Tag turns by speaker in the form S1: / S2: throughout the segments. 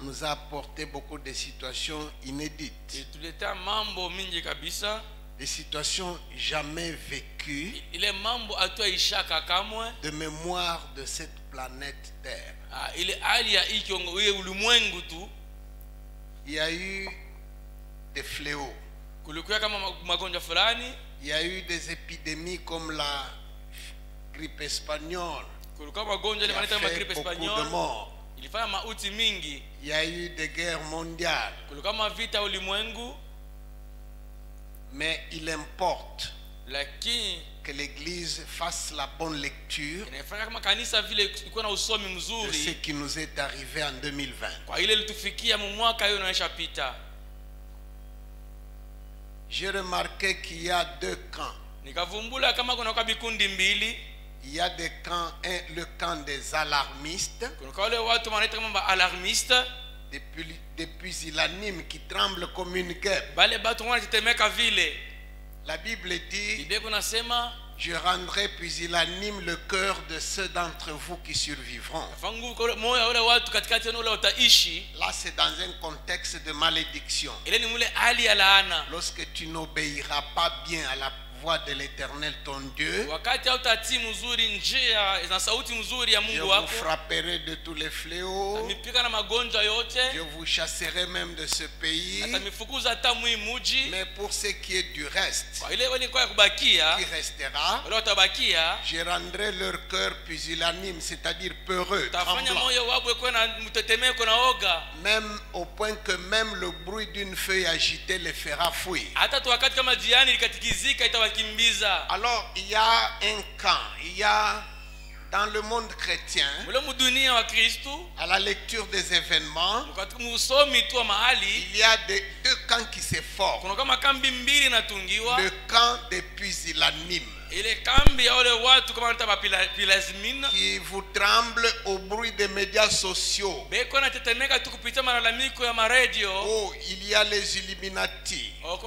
S1: nous a apporté beaucoup de situations inédites. Des situations jamais vécues de mémoire de cette planète Terre. Il y a eu des fléaux. Il y a eu des épidémies comme la grippe espagnole qui a fait beaucoup de morts. Il y a eu des guerres mondiales. Mais il importe que l'Église fasse la bonne lecture de ce qui nous est arrivé en 2020. J'ai remarqué qu'il y a deux camps. Il y a des camps, le camp des alarmistes, des pusillanimes qui tremblent comme une guêpe. La Bible dit: je rendrai pusillanime le cœur de ceux d'entre vous qui survivront. Là, c'est dans un contexte de malédiction. Lorsque tu n'obéiras pas bien à la voix de l'Éternel ton Dieu, je vous frapperai de tous les fléaux, je vous chasserai même de ce pays. Mais pour ce qui est du reste qui restera, je rendrai leur cœur pusillanime, c'est-à-dire peureux, tremblant, même au point que même le bruit d'une feuille agitée les fera fuir. Alors il y a un camp, il y a dans le monde chrétien, à la lecture des événements, il y a deux camps qui se forment. Le camp des pusillanimes, qui vous tremble au bruit des médias sociaux. Oh, il y a les Illuminati. Oh,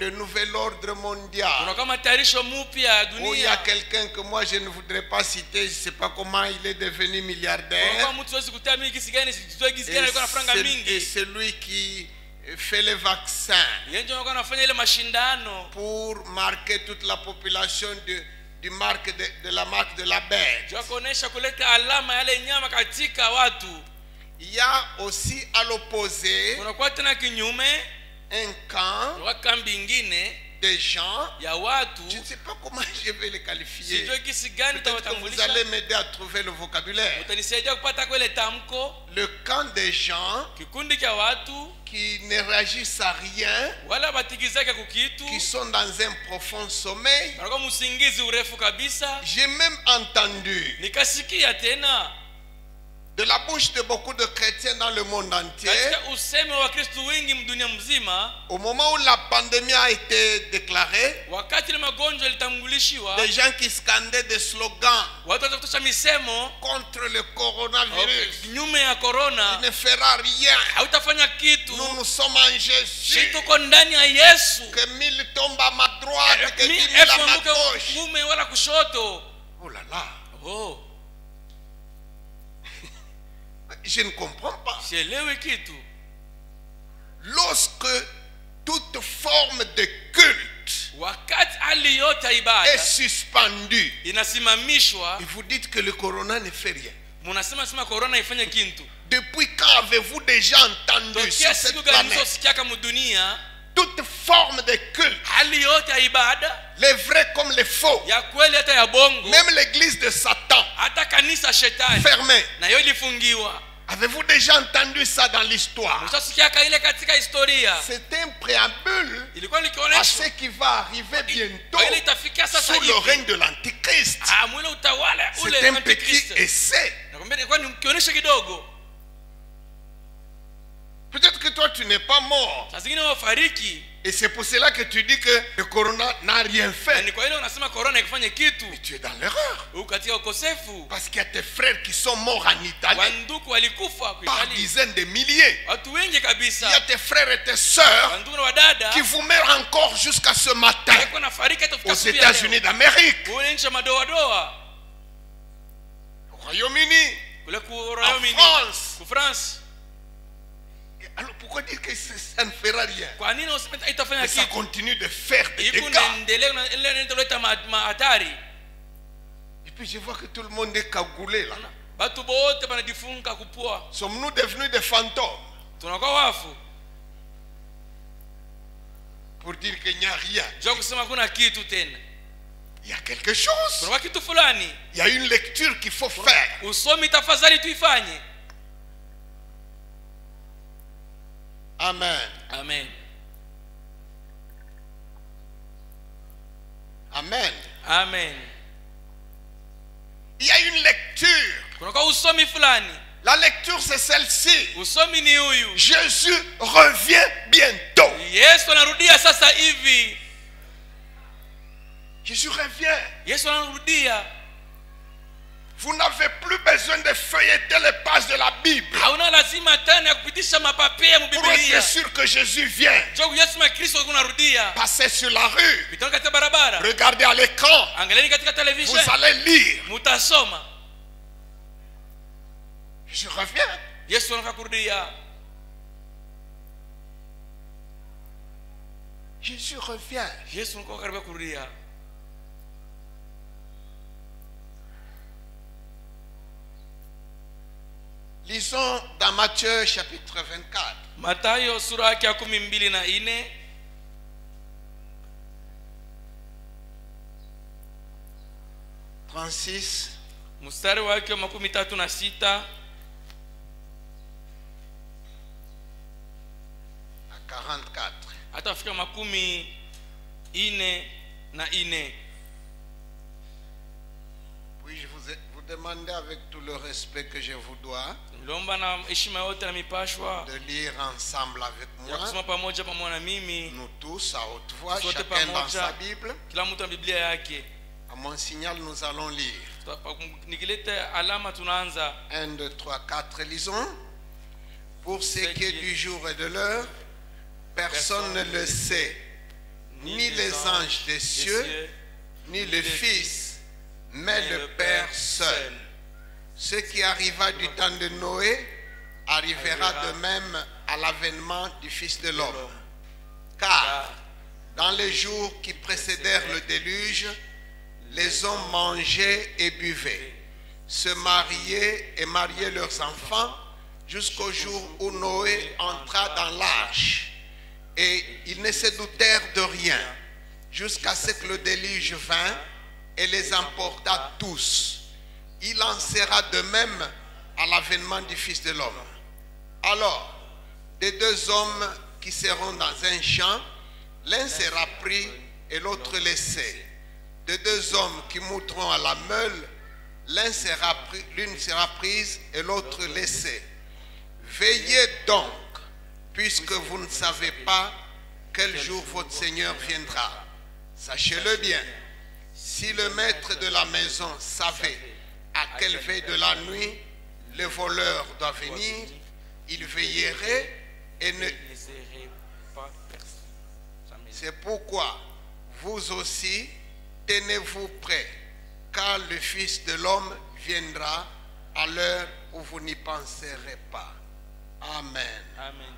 S1: le nouvel ordre mondial. Oh, il y a quelqu'un que moi je ne voudrais pas citer, je ne sais pas comment il est devenu milliardaire. Et celui qui fait les vaccins pour marquer toute la population de la marque de la bête. Il y a aussi à l'opposé un camp des gens, je ne sais pas comment je vais les qualifier. Peut-être que vous allez m'aider à trouver le vocabulaire. Le camp des gens qui ne réagissent à rien, qui sont dans un profond sommeil. J'ai même entendu de la bouche de beaucoup de chrétiens dans le monde entier, au moment où la pandémie a été déclarée, des gens qui scandaient des slogans contre le coronavirus. Il ne fera rien. Nous sommes en Jésus. Que 1000 tombent à ma droite, que 10 000 à ma gauche. Oh là là. Je ne comprends pas. Lorsque toute forme de culte est suspendue et vous dites que le corona ne fait rien, depuis quand avez-vous déjà entendu sur cette planète toute forme de culte, les vrais comme les faux, même l'église de Satan fermée? Avez-vous déjà entendu ça dans l'histoire? C'est un préambule à ce qui va arriver bientôt sous le règne de l'Antichrist. C'est un petit essai. Peut-être que toi tu n'es pas mort. Et c'est pour cela que tu dis que le corona n'a rien fait. Mais tu es dans l'erreur. Parce qu'il y a tes frères qui sont morts en Italie par dizaines de milliers. Il y a tes frères et tes sœurs qui vous meurent encore jusqu'à ce matin aux États-Unis d'Amérique, au Royaume-Uni, En France. Alors pourquoi dire que ça ne fera rien? Mais ça continue de faire des dégâts. Et puis je vois que tout le monde est cagoulé là. Sommes-nous devenus des fantômes? Pour dire qu'il n'y a rien. Il y a quelque chose. Il y a une lecture qu'il faut faire. Amen.
S2: Amen.
S1: Amen.
S2: Amen.
S1: Il y a une lecture. La lecture c'est celle-ci. Jésus revient bientôt. Jésus revient. Vous n'avez plus besoin de feuilleter les pages de la Bible pour être sûr que Jésus vient. Passez sur la rue, regardez à l'écran, vous allez lire. Jésus revient. Jésus revient. Lisons dans Matthieu chapitre 24.
S2: Mathayo sura yake ya 12
S1: 36
S2: mstari wake wa 36
S1: à 44.
S2: Atafika 44.
S1: Puis-je vous demander avec tout le respect que je vous dois de lire ensemble avec moi, nous tous à haute voix, chacun dans sa Bible. À mon signal, nous allons lire. 1, 2, 3, 4, lisons. Pour ce qui est du jour et de l'heure, personne ne le sait, ni les anges des cieux, ni le Fils, mais le Père seul. Ce qui arriva du temps de Noé arrivera de même à l'avènement du Fils de l'homme. Car dans les jours qui précédèrent le déluge, les hommes mangeaient et buvaient, se mariaient et mariaient leurs enfants, jusqu'au jour où Noé entra dans l'arche. Et ils ne se doutèrent de rien, jusqu'à ce que le déluge vint et les emporta tous. Il en sera de même à l'avènement du Fils de l'homme. Alors, des deux hommes qui seront dans un champ, l'un sera pris et l'autre laissé. De deux hommes qui monteront à la meule, l'une sera prise et l'autre laissée. Veillez donc, puisque vous ne savez pas quel jour votre Seigneur viendra. Sachez-le bien, si le maître de la maison savait à quelle veille de la nuit le voleur doit venir, il veillerait et ne... C'est pourquoi vous aussi tenez-vous prêts, car le Fils de l'homme viendra à l'heure où vous n'y penserez pas. Amen.
S2: Amen.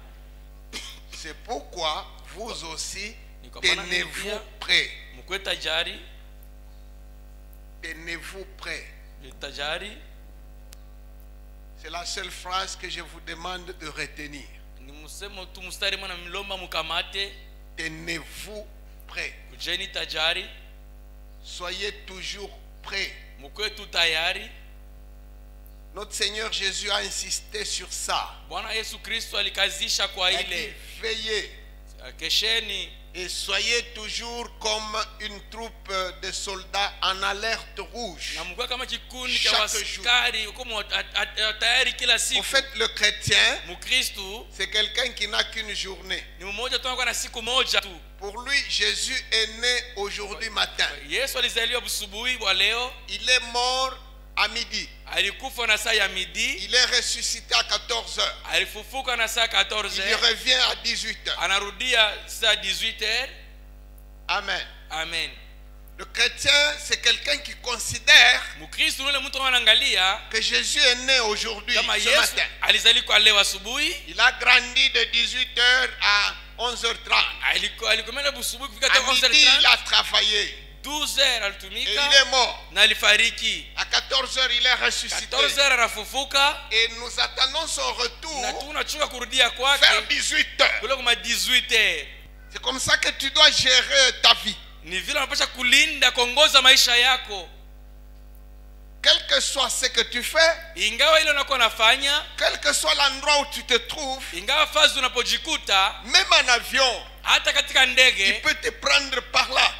S1: C'est pourquoi vous aussi tenez-vous prêts. Tenez-vous prêts. C'est la seule phrase que je vous demande de retenir. Tenez-vous prêts. Soyez toujours prêts. Notre Seigneur Jésus a insisté sur ça. Il a dit, veillez et soyez toujours comme une troupe de soldats en alerte rouge chaque jour. En fait, le chrétien, c'est quelqu'un qui n'a qu'une journée. Pour lui, Jésus est né aujourd'hui matin. Il est mort à midi. Il est ressuscité à 14 heures. Il revient à 18 heures. Amen.
S2: Amen.
S1: Le chrétien, c'est quelqu'un qui considère que Jésus est né aujourd'hui, ce matin. Il a grandi de 18h à 11h30. À midi, il a travaillé.
S2: 12h
S1: et il est mort. À 14h, il est ressuscité. Et nous attendons son retour vers 18h. C'est comme ça que tu dois gérer ta vie. Quel que soit ce que tu fais, quel que soit l'endroit où tu te trouves, même en avion, il peut te prendre par là.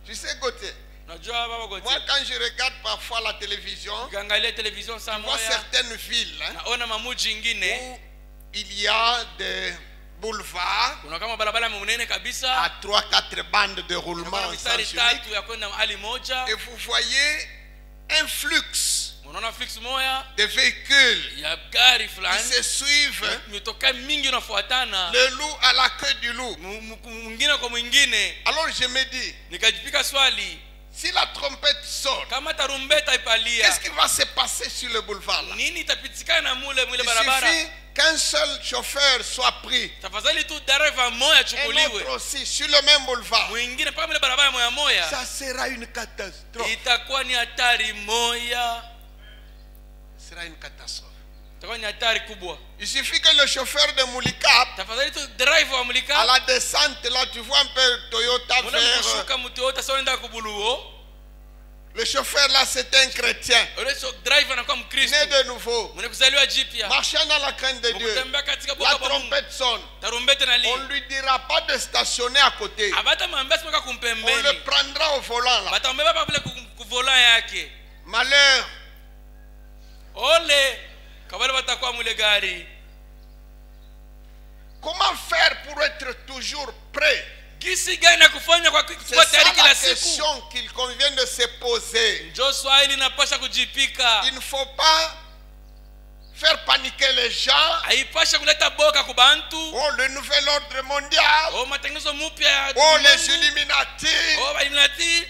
S1: Tu sais, Gauthier, moi quand je regarde parfois la télévision, je vois certaines villes où il y a des boulevards à 3-4 bandes de roulement sans limite, et vous voyez un flux de véhicules qui se suivent, le loup à la queue du loup. Alors je me dis, si la trompette sonne, qu'est-ce qui va se passer sur le boulevard là? Il suffit qu'un seul chauffeur soit pris, un autre aussi sur le même boulevard. Ça sera une catastrophe. Ce sera une catastrophe. Il suffit que le chauffeur de Moulikap, à la descente là, tu vois un peu Toyota vert. Le chauffeur là, c'est un chrétien, né de nouveau, marchant dans la crainte de Dieu. La trompette sonne, on ne lui dira pas de stationner à côté, on le prendra au volant là. Malheur. Comment faire pour être toujours prêt? C'est ça la question qu'il convient de se poser. Il ne faut pas faire paniquer les gens. Oh, le nouvel ordre mondial. Oh, les Illuminati.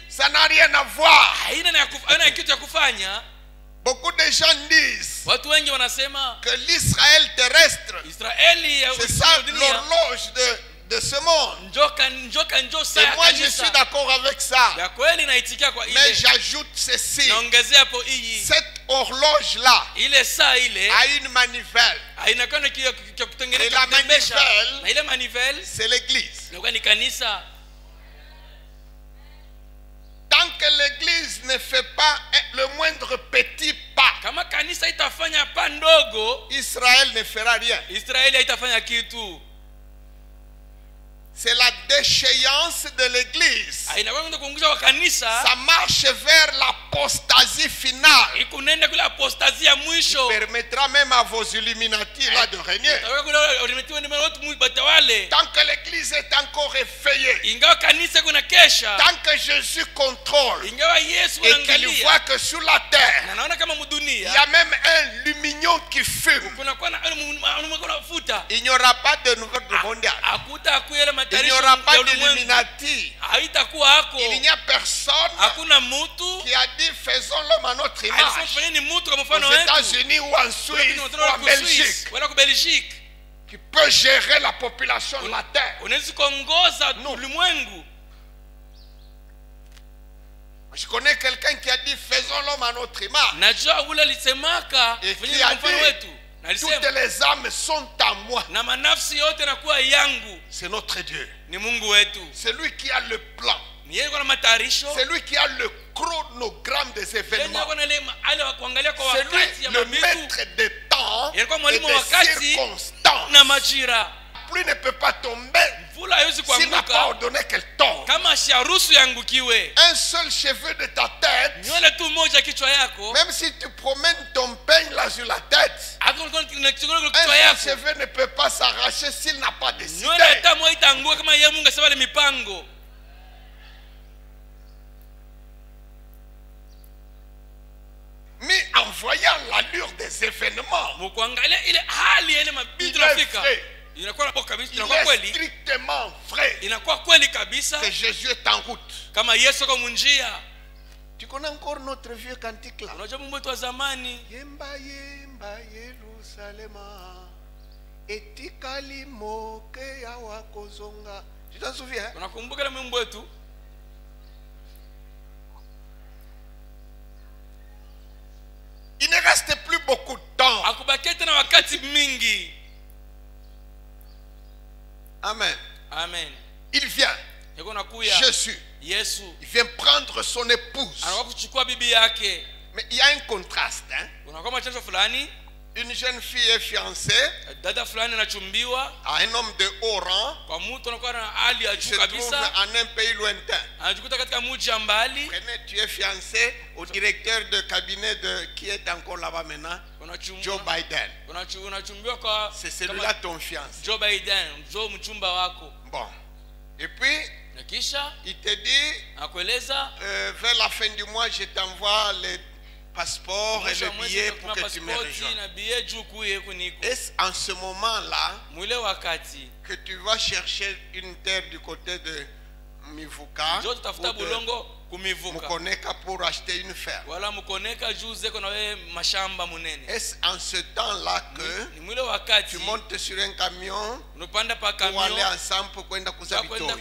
S1: Ça n'a rien à voir. Beaucoup de gens disent que l'Israël terrestre, c'est ça l'horloge de ce monde. Et moi je suis d'accord avec ça. Mais j'ajoute ceci. Cette horloge là a une manivelle. Et la manivelle, c'est l'église. Tant que l'église ne fait pas le moindre petit pas, Israël ne fera rien. C'est la déchéance de l'église. Ça marche vers l'apostasie finale. Il permettra même à vos Illuminati là de régner. Tant que l'église est encore effeuillée, tant que Jésus contrôle et qu'il voit que sur la terre il y a même un lumignon qui fume, il n'y aura pas de nouvel mondial. Il n'y aura pas d'Illuminati. Il n'y a personne qui a dit faisons l'homme à notre image. Aux États-Unis ou en Suisse ou en Belgique, qui peut gérer la population de la terre. Non. Je connais quelqu'un qui a dit faisons l'homme à notre image. Et qui a dit toutes les âmes sont à moi. C'est notre Dieu. C'est lui qui a le plan. C'est lui qui a le chronogramme des événements. C'est lui le maître des temps et des circonstances. Pluie ne peut pas tomber s'il n'a pas ordonné qu'elle tombe. Un seul cheveu de ta tête, même si tu promènes ton peigne là sur la tête, un seul cheveu ne peut pas s'arracher s'il n'a pas décidé. Mais en voyant l'allure des événements, il est vrai Il est strictement vrai que Jésus est en route. Tu connais encore notre vieux cantique là? Yemba yemba Yerusalema etikali moke ya wakozonga. Tu t'en souviens? Il ne reste plus beaucoup de temps. Amen.
S2: Amen.
S1: Il vient. Jésus. Il vient prendre son épouse. Mais il y a un contraste. Hein? Une jeune fille est fiancée à un homme de haut rang. Il se trouve en un pays lointain. Prenez, tu es fiancé au directeur de cabinet de qui est encore là-bas maintenant, Joe Biden. C'est celui-là ton fiancé. Bon. Et puis il te dit vers la fin du mois je t'envoie les passeports et le billet pour que tu me rejoignes. Est-ce en ce moment-là que tu vas chercher une terre du côté de Mivuka ou de Mukoneka pour acheter une ferme? Est-ce en ce temps-là que tu montes sur un camion pour aller ensemble pour kwenda kuuza vitoi?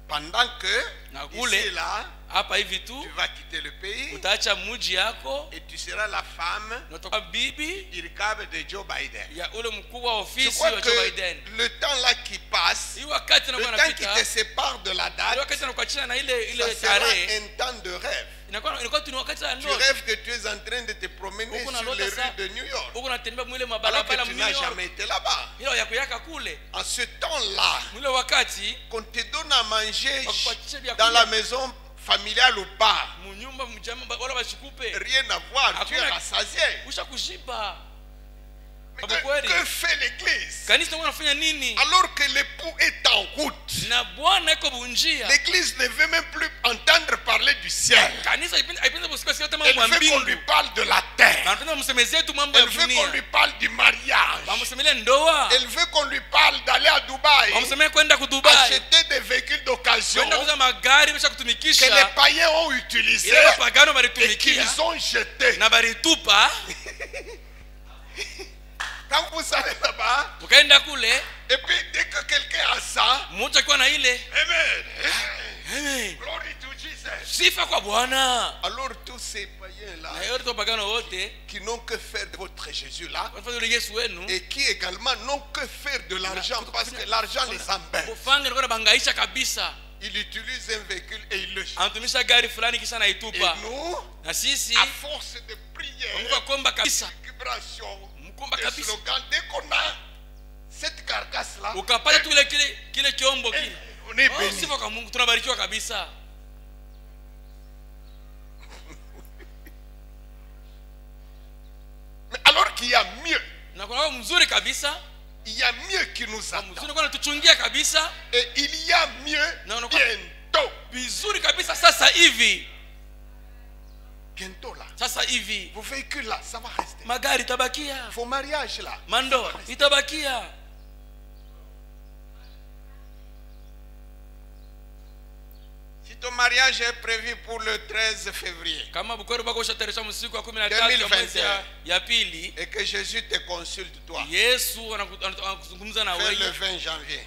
S1: Pendant que ici là, tu vas quitter le pays et tu seras la femme irricable de Joe Biden. Je crois que le temps là qui passe, le temps qui te sépare de la date, ça sera un temps de rêve. Tu rêves que tu es en train de te promener sur les rues de New York alors que tu n'as jamais été là-bas. En ce temps-là, qu'on te donne à manger dans la maison familiale ou pas, rien à voir, tu es rassasié. Mais que fait l'église? Alors que l'époux est en route, l'église ne veut même plus entendre parler du ciel. Elle veut qu'on lui parle de la terre. Elle veut qu'on lui parle du mariage. Elle veut qu'on lui parle d'aller à Dubaï, acheter des véhicules d'occasion que les païens ont utilisés et qu'ils ont jetés. Quand vous allez là-bas, et puis dès que quelqu'un a ça, Amen. Glory to Jesus. Alors tous ces païens-là qui n'ont que faire de votre Jésus-là et qui également n'ont que faire de l'argent parce que l'argent les embête. Il utilise un véhicule et il le jette. Et nous, à force de prière, vibration, des slogans, dès qu'on a cette carcasse-là, on est béni. Mais alors qu'il y a mieux, il y a mieux qui nous attend. Et il y a mieux bientôt. Bientôt là. Vos véhicules là, ça va rester. Vos mariages là. Si ton mariage est prévu pour le 13 février 2021 et que Jésus te consulte toi, fais le 20 janvier.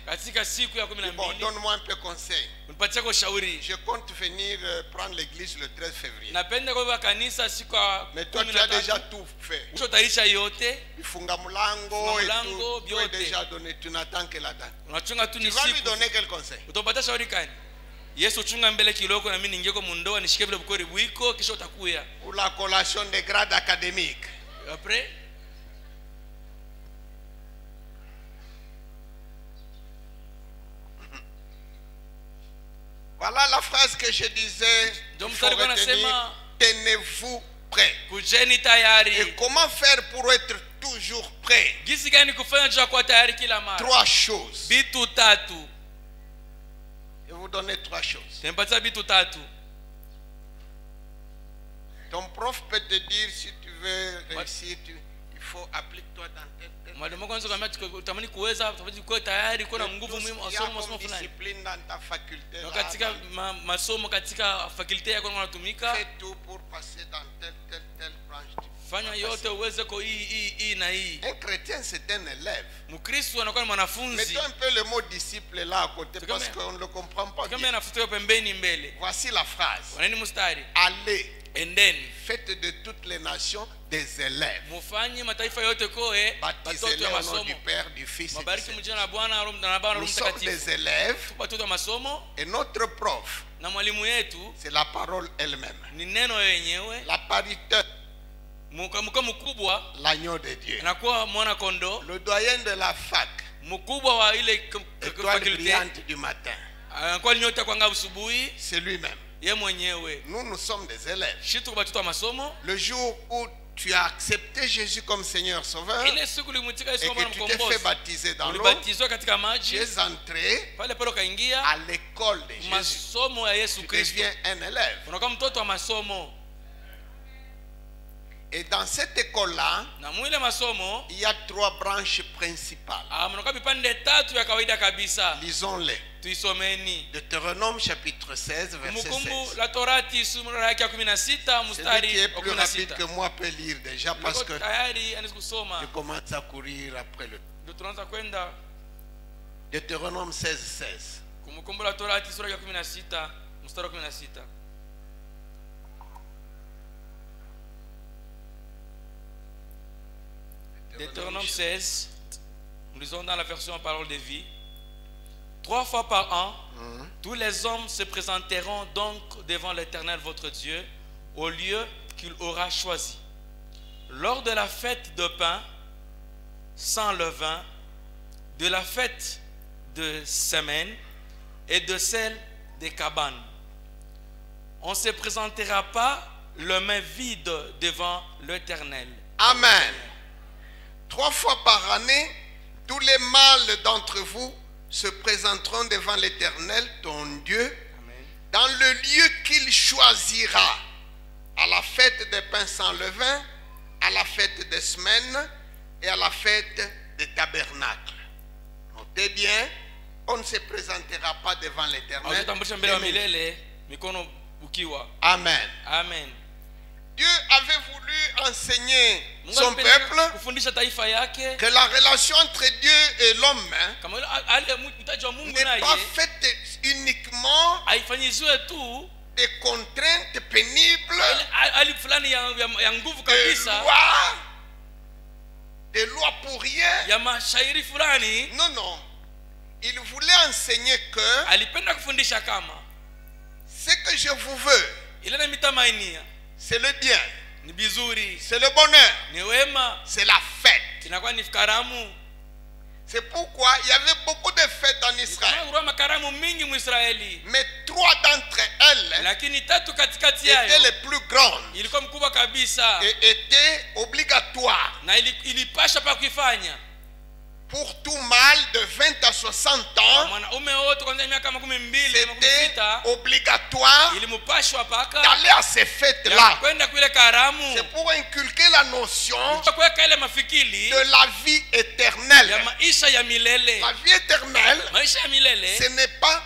S1: Bon, donne-moi un peu conseil. Je compte venir prendre l'église le 13 février. Mais toi tu as déjà tout fait. Funga mulango et tout, tu es déjà donné. Tu n'attends que la date. Tu vas lui donner quel conseil? Pour la collation des grades académiques.
S2: Après,
S1: voilà la phrase que je disais. Tenez-vous prêts. Et comment faire pour être toujours prêt? 3 choses. Je vais vous donner 3 choses. Ton prof peut te dire si tu veux réussir, il faut applique-toi dans tel.
S2: Mwalimu kwanza kama utamani kuweza uko tayari kuna nguvu muhimu masomo fulani.
S1: Discipline dans ta faculté.
S2: Na katika masomo katika faculty yako unatumika.
S1: Fais tout pour passer dans telle branche.
S2: Fanya yote uweze ko hii na hii.
S1: Un chrétien c'est un élève.
S2: Mkristo anakuwa ni mwanafunzi.
S1: Mettons un peu le mot disciple là à côté parce qu'on ne le comprend pas.
S2: Kama anafutia pembeni mbele.
S1: Voici la phrase.
S2: Wanani mstari?
S1: Allez.
S2: Endeni.
S1: Faites de toutes les nations des élèves.
S2: Mufanye mataifa yote koe
S1: baptisez-les au nom du Père, du Fils et du Saint-Esprit. Nous sommes des élèves et notre prof, c'est la parole elle-même. La parité, l'agneau de Dieu. Le doyen de la fac, l'étoile brillante du matin, c'est lui-même. Nous sommes des élèves. Le jour où tu as accepté Jésus comme Seigneur Sauveur et que tu t'es fait baptiser dans l'eau, tu es entré à l'école de Jésus. Tu deviens un élève. Et dans cette école-là, il y a 3 branches principales. Lisons-les. Deutéronome chapitre 16, verset 16. Celui qui est plus rapide que moi peut lire déjà parce que je commence à courir après le... Deutéronome 16, 16.
S2: Deutéronome 16, nous lisons dans la version Parole de vie. 3 fois par an, tous les hommes se présenteront donc devant l'Éternel votre Dieu au lieu qu'il aura choisi. Lors de la fête de pain sans levain, de la fête de semaine et de celle des cabanes. On ne se présentera pas les mains vides devant l'Éternel.
S1: Amen. 3 fois par année, tous les mâles d'entre vous se présenteront devant l'Éternel, ton Dieu, dans le lieu qu'il choisira, à la fête des pains sans levain, à la fête des semaines et à la fête des tabernacles. Notez bien, on ne se présentera pas devant l'Éternel. Amen.
S2: Amen.
S1: Dieu avait voulu enseigner son peuple que la relation entre Dieu et l'homme n'est pas faite uniquement des contraintes pénibles, des lois pour rien. Non, non. Il voulait enseigner que ce que je vous veux, c'est le bien, c'est le bonheur, c'est la fête. C'est pourquoi il y avait beaucoup de fêtes en Israël. Mais 3 d'entre elles étaient les plus grandes et étaient obligatoires pour tout mâle de 20 à 60 ans. C'était obligatoire d'aller à ces fêtes-là. C'est pour inculquer la notion de la vie éternelle. La vie éternelle, ce n'est pas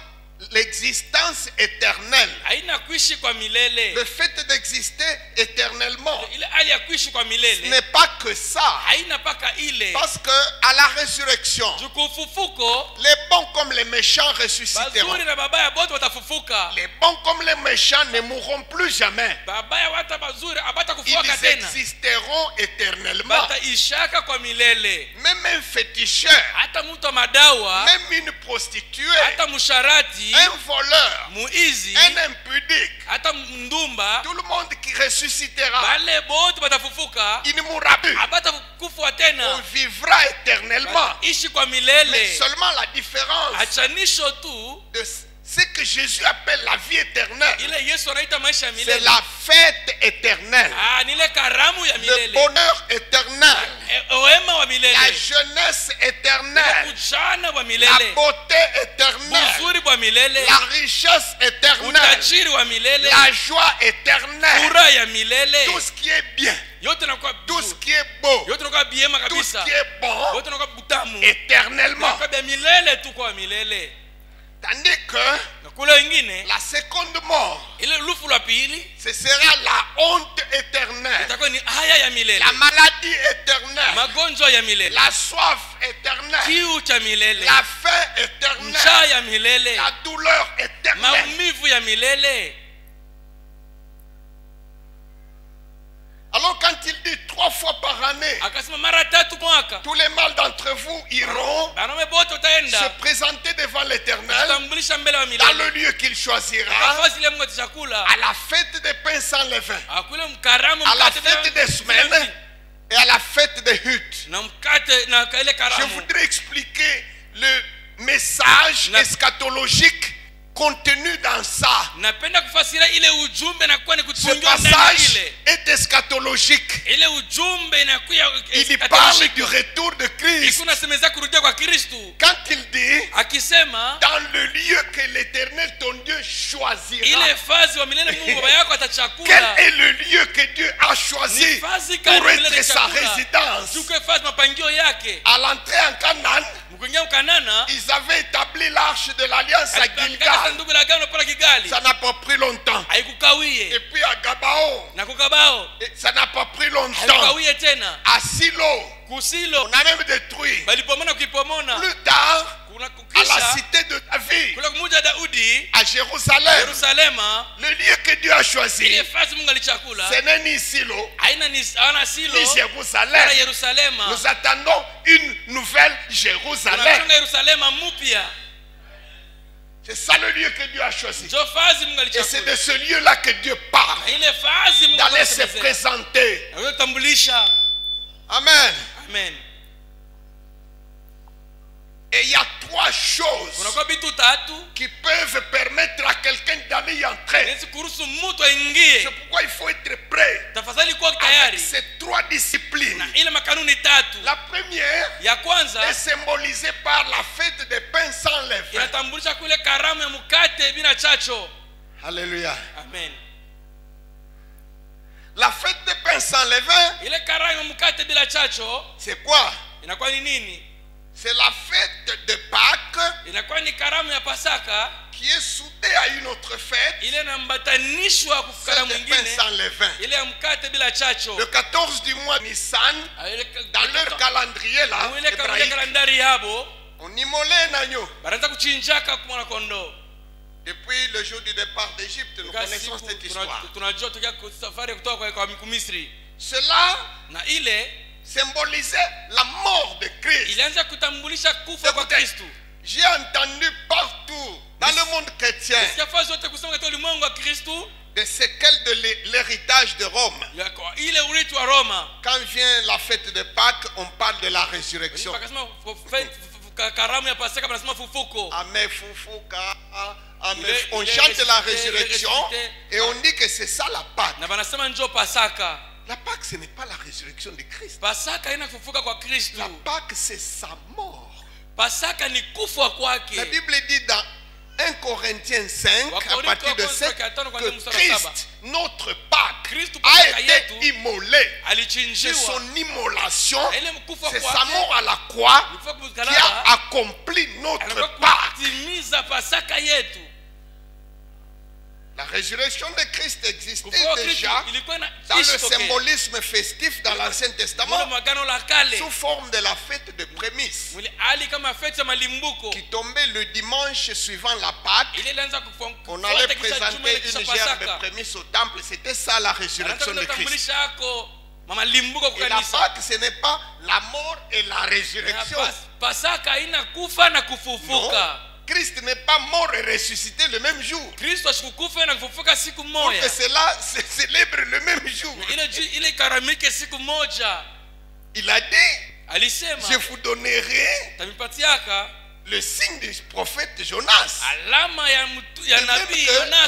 S1: l'existence éternelle. Le fait d'exister éternellement, ce n'est pas que ça. Parce que à la résurrection, les bons comme les méchants ressusciteront. Les bons comme les méchants ne mourront plus jamais. Ils existeront éternellement. Même un féticheur, même une prostituée, un voleur, un impudique, tout le monde qui ressuscitera, il ne mourra plus. On vivra éternellement. Mais seulement la différence de ce que Jésus appelle la vie éternelle, c'est la fête éternelle, le bonheur éternel, la jeunesse éternelle, la beauté éternelle, la richesse éternelle, la joie éternelle, tout ce qui est bien, tout ce qui est beau, tout ce qui est bon, éternellement. Tandis que la seconde mort, ce sera la honte éternelle, la maladie éternelle, la soif éternelle, la faim éternelle, la douleur éternelle. Alors quand il dit 3 fois par année, tous les mâles d'entre vous iront se présenter devant l'Éternel dans le lieu qu'il choisira, à la fête des pains sans levain, à la fête des semaines et à la fête des huttes. Je voudrais expliquer le message eschatologique contenu dans ça. Ce passage est eschatologique. Il parle du retour de Christ. Quand il dit dans le lieu que l'Éternel ton Dieu choisira, quel est le lieu que Dieu a choisi pour être sa résidence? À l'entrée en Canaan, ils avaient établi l'arche de l'alliance à Gilgal. Ça n'a pas pris longtemps. Et puis à Gabaon, ça n'a pas pris longtemps. À Silo, on a même détruit. Plus tard, à la cité de David, à Jérusalem, le lieu que Dieu a choisi, ce n'est ni Silo, ni Jérusalem. Nous attendons une nouvelle Jérusalem. C'est ça le lieu que Dieu a choisi. Et c'est de ce lieu-là que Dieu parle, d'aller se présenter. Amen.
S2: Amen.
S1: Et il y a 3 choses qui peuvent permettre à quelqu'un d'aller y entrer. C'est pourquoi il faut être prêt avec ces 3 disciplines. La première est symbolisée par la fête des pains sans levain. Alléluia.
S2: Amen.
S1: La fête des pains sans levain, c'est quoi? C'est la fête de Pâques qui est soudée à une autre fête, fête des pains sans levain. Le 14 du mois Nissan, dans leur calendrier là, on immolait un agneau. Depuis le jour du départ d'Égypte, nous connaissons cette histoire. Cela symbolisait la mort de Christ. J'ai entendu partout dans le monde chrétien des séquelles de l'héritage de Rome. Quand vient la fête de Pâques, on parle de la résurrection. On chante la résurrection et on dit que c'est ça la Pâque. La Pâque, ce n'est pas la résurrection de Christ. La Pâque, c'est sa mort. La Bible dit dans 1 Corinthiens 5, à partir de 7, que Christ, notre Pâque, a été immolé. C'est son immolation, c'est sa mort à la croix qui a accompli notre Pâque. La résurrection de Christ existait déjà dans le symbolisme festif dans l'Ancien Testament sous forme de la fête de prémices qui tombait le dimanche suivant la Pâque. On allait présenter une gerbe de prémices au temple. C'était ça la résurrection de Christ. Et la Pâque, ce n'est pas la mort et la résurrection. Non. Christ n'est pas mort et ressuscité le même jour. Pour que cela se célèbre le même jour. Il a dit, je vous donnerai le signe du prophète Jonas.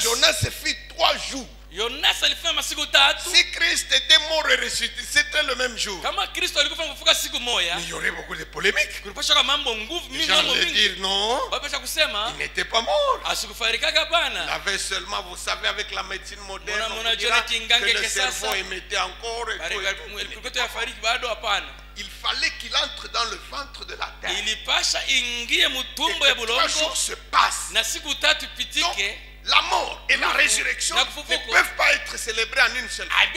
S1: Jonas fit 3 jours Si Christ était mort et ressuscité, c'était le même jour. Il y aurait beaucoup de polémiques. Les gens allaient dire non, il n'était pas mort. Il avait seulement, vous savez, avec la médecine moderne, on dira que le cerveau émettait encore. Il fallait qu'il entre dans le ventre de la terre. Et que 3 jours se passent. Donc, la mort et la résurrection ne peuvent pas être célébrés en une seule fois.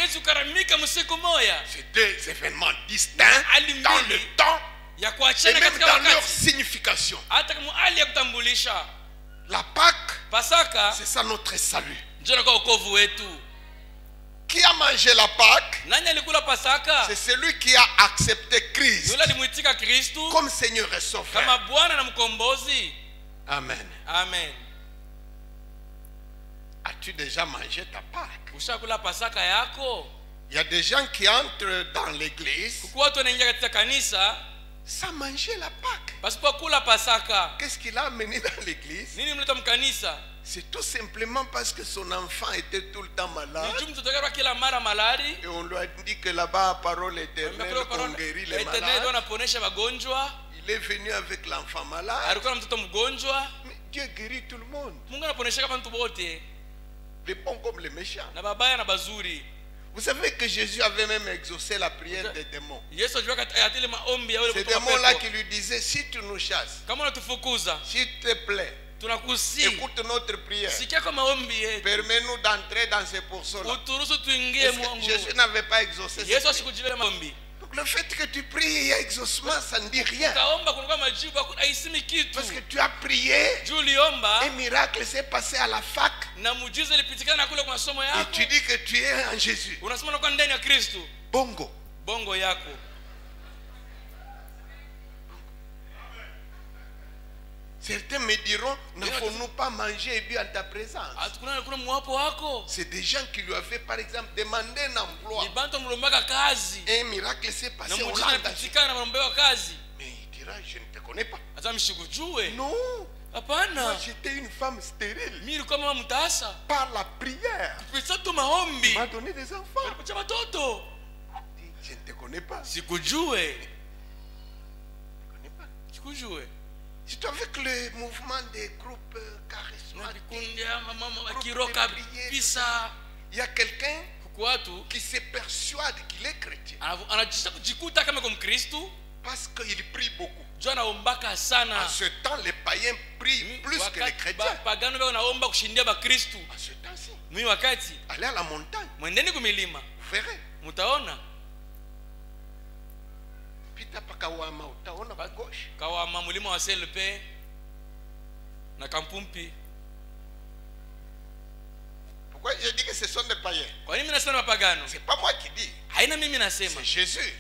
S1: C'est 2 événements distincts dans le temps et même dans leur signification. La Pâque, c'est ça notre salut. Qui a mangé la Pâque? C'est celui qui a accepté Christ comme Seigneur et Sauveur. Amen.
S2: Amen.
S1: As-tu déjà mangé ta Pâque? Il y a des gens qui entrent dans l'église sans manger la Pâque. Qu'est-ce qu'il a amené dans l'église? C'est tout simplement parce que son enfant était tout le temps malade. Et on lui a dit que là-bas, parole éternelle, on guérit les malades. Il est venu avec l'enfant malade. Mais Dieu guérit tout le monde. Les bons comme les méchants. Vous savez que Jésus avait même exaucé la prière des démons. Ces démons-là qui lui disaient, si tu nous chasses, s'il te plaît, écoute notre prière. Permets-nous d'entrer dans ces pourceaux-là. Jésus n'avait pas exaucé cette prière. Donc le fait que tu pries, il y a exaucement, ça ne dit rien. Parce que tu as prié, un miracle s'est passé à la fac. Et tu dis que tu es en Jésus. Bongo. Certains me diront, n'avons-nous pas mangé et bu en ta présence? C'est des gens qui lui avaient par exemple demandé un emploi. Et un miracle s'est passé au lendemain. Mais il dira, je ne te connais pas. Non. Moi j'étais une femme stérile. Par la prière, il m'a donné des enfants. Je ne te connais pas. C'est avec le mouvement des groupes charismatiques, il y a quelqu'un qui se persuade qu'il est chrétien parce qu'il prie beaucoup. En ce temps, les païens prient plus que les chrétiens. En ce temps-ci, allez à la montagne, vous verrez. Pita pakawama utaona pa gauche.
S2: Kawama mulima wa CLP na Kampumpi.
S1: Pourquoi je dis que ce sont des païens?
S2: C'est
S1: pas moi qui dis. C'est Jésus.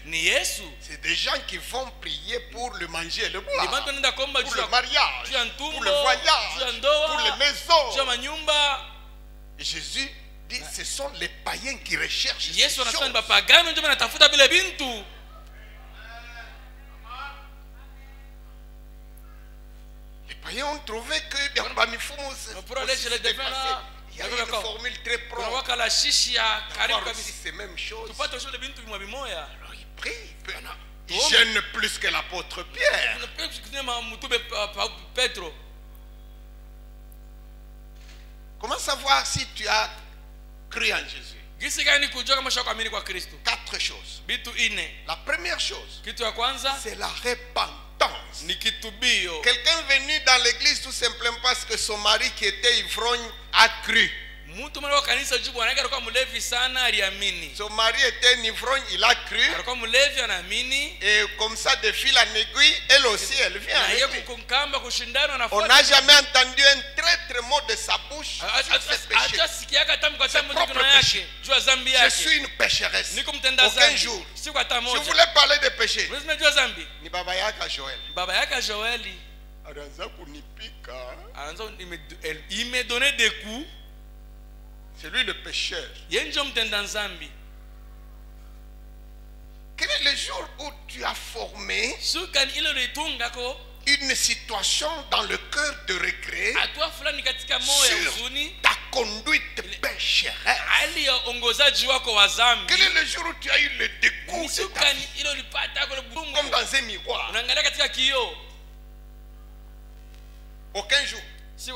S1: C'est des gens qui vont prier pour le manger et le boire, pour le mariage, pour le voyage, pour les maisons. Et Jésus dit ce sont les païens qui recherchent ces choses. Les païens ont trouvé que il y a une formule très propre. C'est la même chose. Alors ils prient. Ils gênent plus que l'apôtre Pierre. Comment savoir si tu as cru en Jésus? 4 choses. La première chose, c'est la repentance. Quelqu'un venu dans l'église tout simplement parce que son mari qui était ivrogne a cru. Son mari était un ivrogne, il a cru. Et comme ça, de fil en aiguille, elle aussi, elle vient. On n'a jamais entendu un traître mot de sa bouche sur ce péché. C'est propre péché. Je suis une pécheresse. Aucun jour. Si vous voulez parler de péché, ni baba yaka Joël.
S2: Il m'a donné des coups.
S1: C'est lui le pécheur. Quel est le jour où tu as formé une situation dans le cœur de regret sur ta conduite pécheresse.
S2: Quel
S1: est le jour où tu as eu le dégoût de ta vie? Comme dans un miroir. Aucun jour. Ce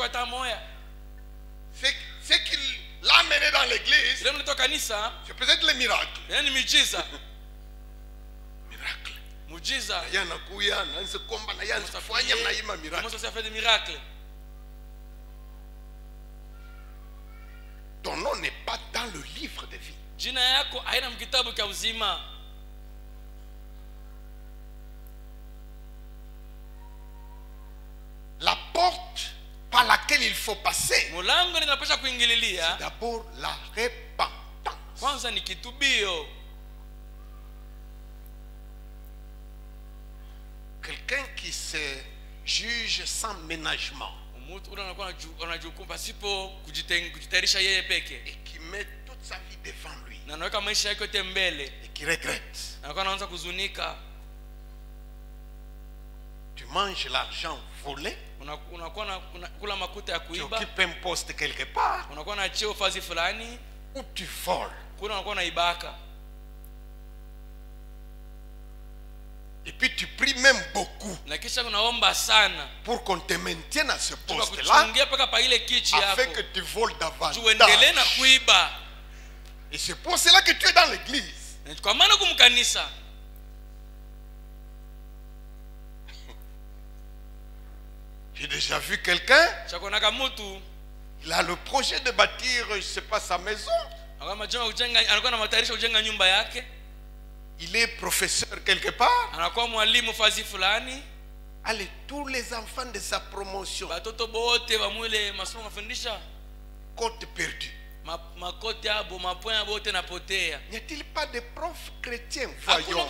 S1: qu'il l'a mené dans l'église, c'est peut-être le miracle. Miracle. Ton nom n'est pas dans le livre de vie. La porte par laquelle il faut passer, c'est d'abord la repentance. Quelqu'un qui se juge sans ménagement et qui met toute sa vie devant lui et qui regrette. Tu manges l'argent volé, tu occupes un poste quelque part, ou tu voles. Et puis tu pries même beaucoup pour qu'on te maintienne à ce poste-là, afin que tu voles davantage. Et c'est pour cela que tu es dans l'église. J'ai déjà vu quelqu'un, il a le projet de bâtir, je ne sais pas, sa maison. Il est professeur quelque part. Allez, tous les enfants de sa promotion, côte perdue. N'y a-t-il pas de profs chrétiens? Voyons.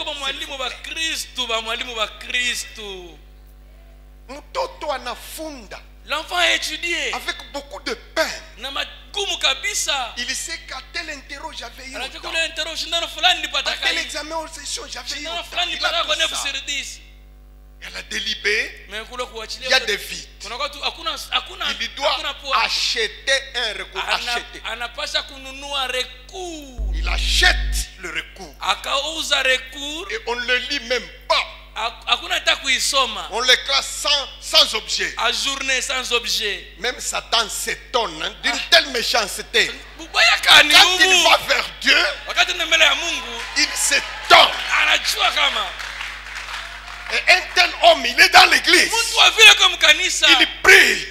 S2: L'enfant a étudié
S1: avec beaucoup de peine.
S2: Il
S1: sait qu'à tel interro j'avais eu autant. À tel examen ou session j'avais eu autant. Elle a délibéré. Il y a des vides. Il doit acheter un recours. Il achète le recours. Et on ne le lit même pas. On le classe sans objet.
S2: Sans objet.
S1: Même Satan s'étonne d'une telle méchanceté. Quand il va vers Dieu, il s'étonne. Et un tel homme, il est dans l'église. Il prie.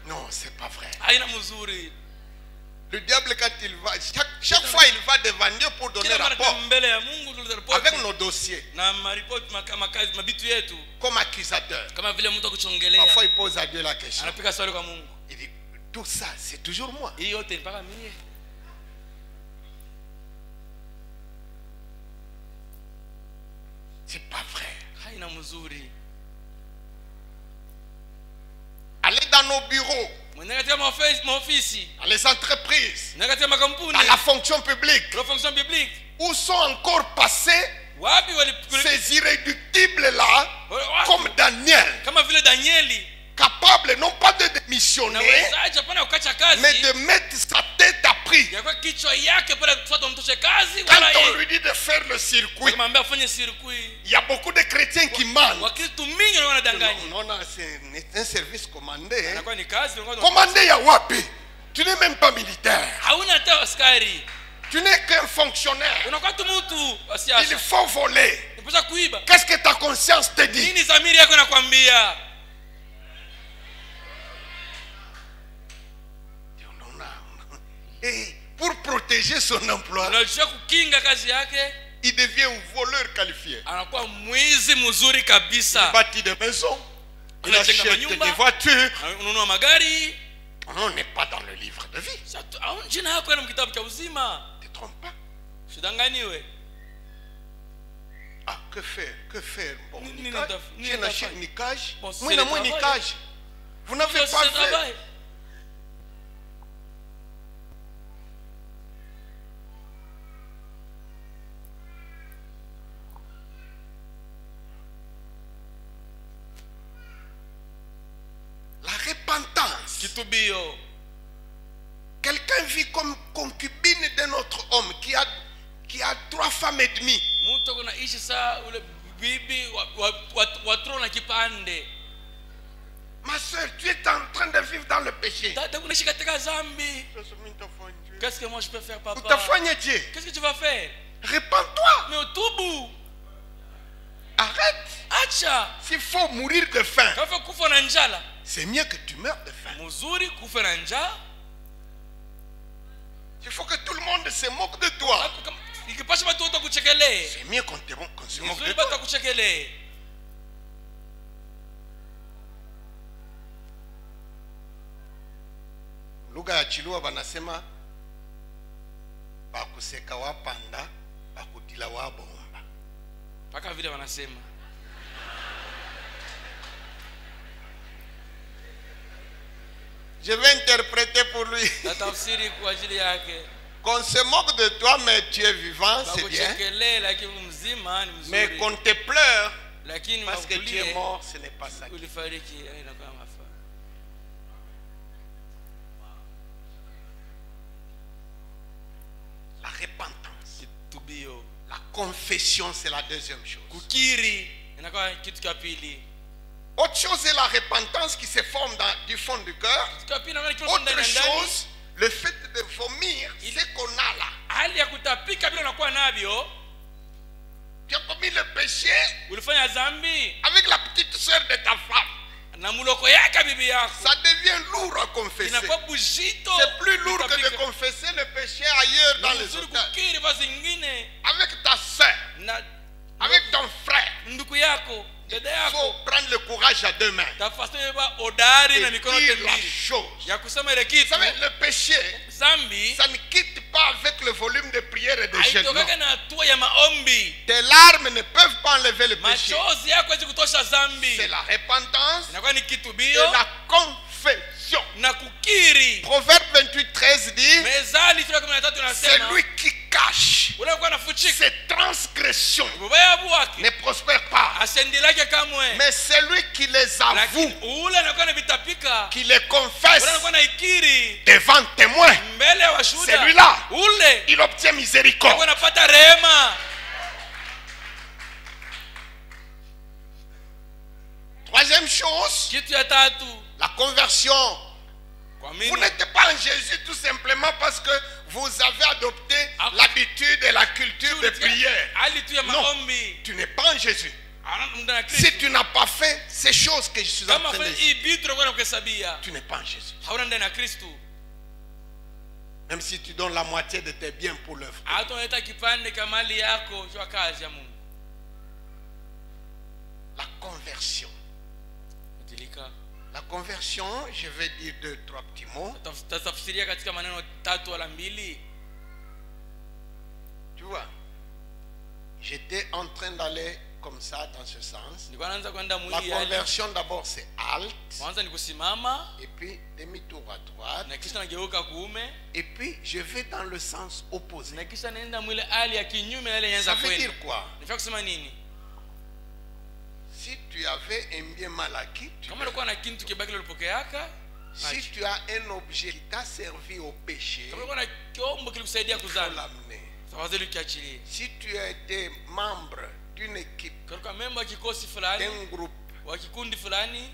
S1: Non, c'est pas vrai. Le diable, quand il va, chaque fois il va devant Dieu pour donner rapport avec nos dossiers, comme accusateur. Parfois il pose à Dieu la question. Il dit, tout ça c'est toujours moi. C'est pas vrai. Allez dans nos bureaux, dans les entreprises, dans la fonction publique, où sont encore passés ces irréductibles là, comme Daniel, capable non pas de démissionner, mais de mettre sa tête à prix. Quand on lui dit de faire le circuit, il y a beaucoup de chrétiens qui mentent. Non, c'est un service commandé. Commandé Yawapi, tu n'es même pas militaire. Tu n'es qu'un fonctionnaire. Il faut voler. Qu'est-ce que ta conscience te dit? Et pour protéger son emploi, il devient un voleur qualifié. Il bâtit des maisons, il achète des voitures. On n'est pas dans le livre de vie. Ne te trompe pas. Ah, que faire? Que faire? Bon, je n'achète ni cage. Moi, ni cage. Vous n'avez pas fait.
S2: Kitubio.
S1: Quelqu'un vit comme concubine d'un autre homme qui a 3 femmes et demie.
S2: Mtu anaishi saa ule bibi wa trona kipande.
S1: Ma soeur, tu es en train de vivre dans le péché.
S2: Qu'est-ce que moi je peux faire, papa?
S1: Qu'est-ce
S2: que tu vas faire?
S1: Répands-toi.
S2: Mais au tout bout.
S1: Arrête.
S2: Acha.
S1: S'il faut mourir de faim,
S2: c'est
S1: mieux que tu meurs de faim. Il faut que tout le monde se moque de toi. C'est mieux qu'on se moque de toi. Lugha ya Chilua banasema bakuseka wapanda bakutila wabomba.
S2: Paka vile wanasema.
S1: Je vais interpréter pour lui. Qu'on se moque de toi, mais tu es vivant, c'est bien. Mais qu'on te pleure parce que tu es mort, ce n'est pas ça. La repentance, la confession, c'est la deuxième chose. Autre chose est la repentance qui se forme du fond du cœur. Autre chose, le fait de vomir, c'est qu'on a là. Tu as commis le péché avec la petite soeur de ta femme. Ça devient lourd à confesser. C'est plus lourd que de confesser le péché ailleurs dans les hôtels. Avec ta soeur, avec ton frère, il faut prendre le courage à 2 mains et dire la chose. Vous savez, le péché, ça ne quitte pas avec le volume de prière et de jeûne. Tes larmes ne peuvent pas enlever le péché. C'est la repentance et la confession. Proverbe 28:13 dit: c'est lui qui cache ses transgressions ne prospère pas, mais c'est lui qui les avoue, qui les confesse devant témoin, celui-là il obtient miséricorde. Troisième chose, la conversion. Vous n'êtes pas en Jésus tout simplement parce que vous avez adopté l'habitude et la culture de prière. Non, tu n'es pas en Jésus. Si tu n'as pas fait ces choses que je suis en train de dire, tu n'es pas en Jésus. Même si tu donnes la moitié de tes biens pour l'œuvre. La conversion. La conversion, je vais dire 2-3 petits mots. Tu vois, j'étais en train d'aller comme ça dans ce sens. La conversion d'abord c'est halte, et puis demi-tour à droite, et puis je vais dans le sens opposé. Ça veut dire quoi? Si tu avais un bien mal acquis, si tu as un objet qui t'a servi au péché, il faut l'amener. Si tu as été membre d'une équipe, d'un groupe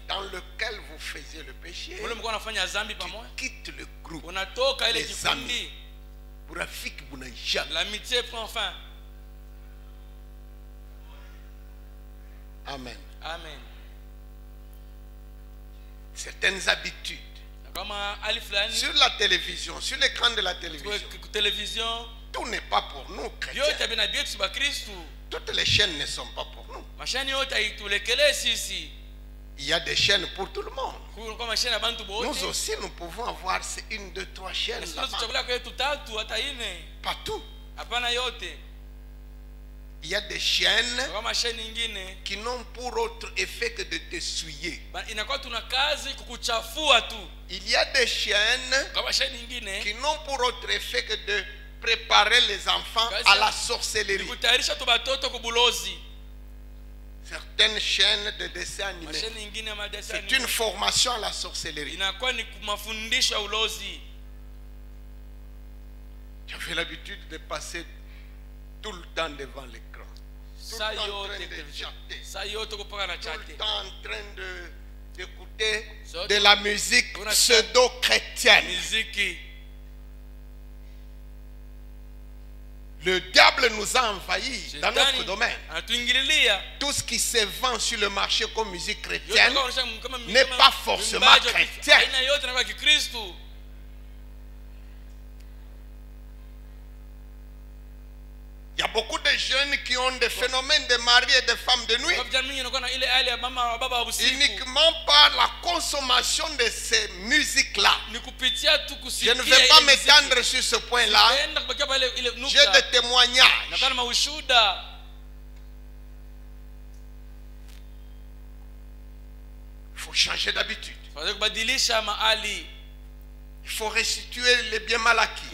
S1: dans lequel vous faisiez le péché, tu quittes le groupe, les amis,
S2: l'amitié prend fin.
S1: Amen.
S2: Amen.
S1: Certaines habitudes sur la télévision, sur l'écran de la télévision, tout n'est pas pour nous chrétiens. Toutes les chaînes ne sont pas pour nous. Il y a des chaînes pour tout le monde. Nous aussi nous pouvons avoir 1, 2, 3 chaînes pas tout. Il y a des chaînes qui n'ont pour autre effet que de te souiller. Il y a des chaînes qui n'ont pour autre effet que de préparer les enfants à la sorcellerie. certaines chaînes de dessins animés. C'est une formation à la sorcellerie. J'avais l'habitude de passer tout le temps devant l'écran. Tout le temps en train de chatter. Tout le temps en train d'écouter de la musique pseudo-chrétienne. Le diable nous a envahis dans notre domaine. Tout ce qui se vend sur le marché comme musique chrétienne n'est pas forcément chrétien. Il y a beaucoup de jeunes qui ont des phénomènes de mari et de femmes de nuit uniquement par la consommation de ces musiques-là. Je ne vais pas m'étendre sur ce point-là. J'ai des témoignages. Il faut changer d'habitude. Il faut restituer les biens mal acquis.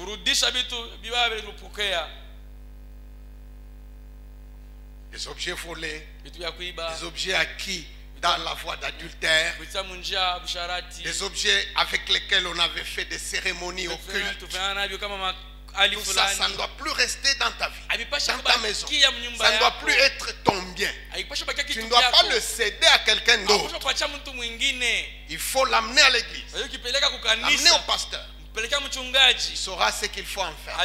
S1: Des objets volés, des objets acquis dans la voie d'adultère, des objets avec lesquels on avait fait des cérémonies occultes. Tout ça, ça ne doit plus rester dans ta vie, dans ta maison. Ça ne doit plus être ton bien. Tu ne dois pas le céder à quelqu'un d'autre. Il faut l'amener à l'église, l'amener au pasteur. Il saura ce qu'il faut en faire.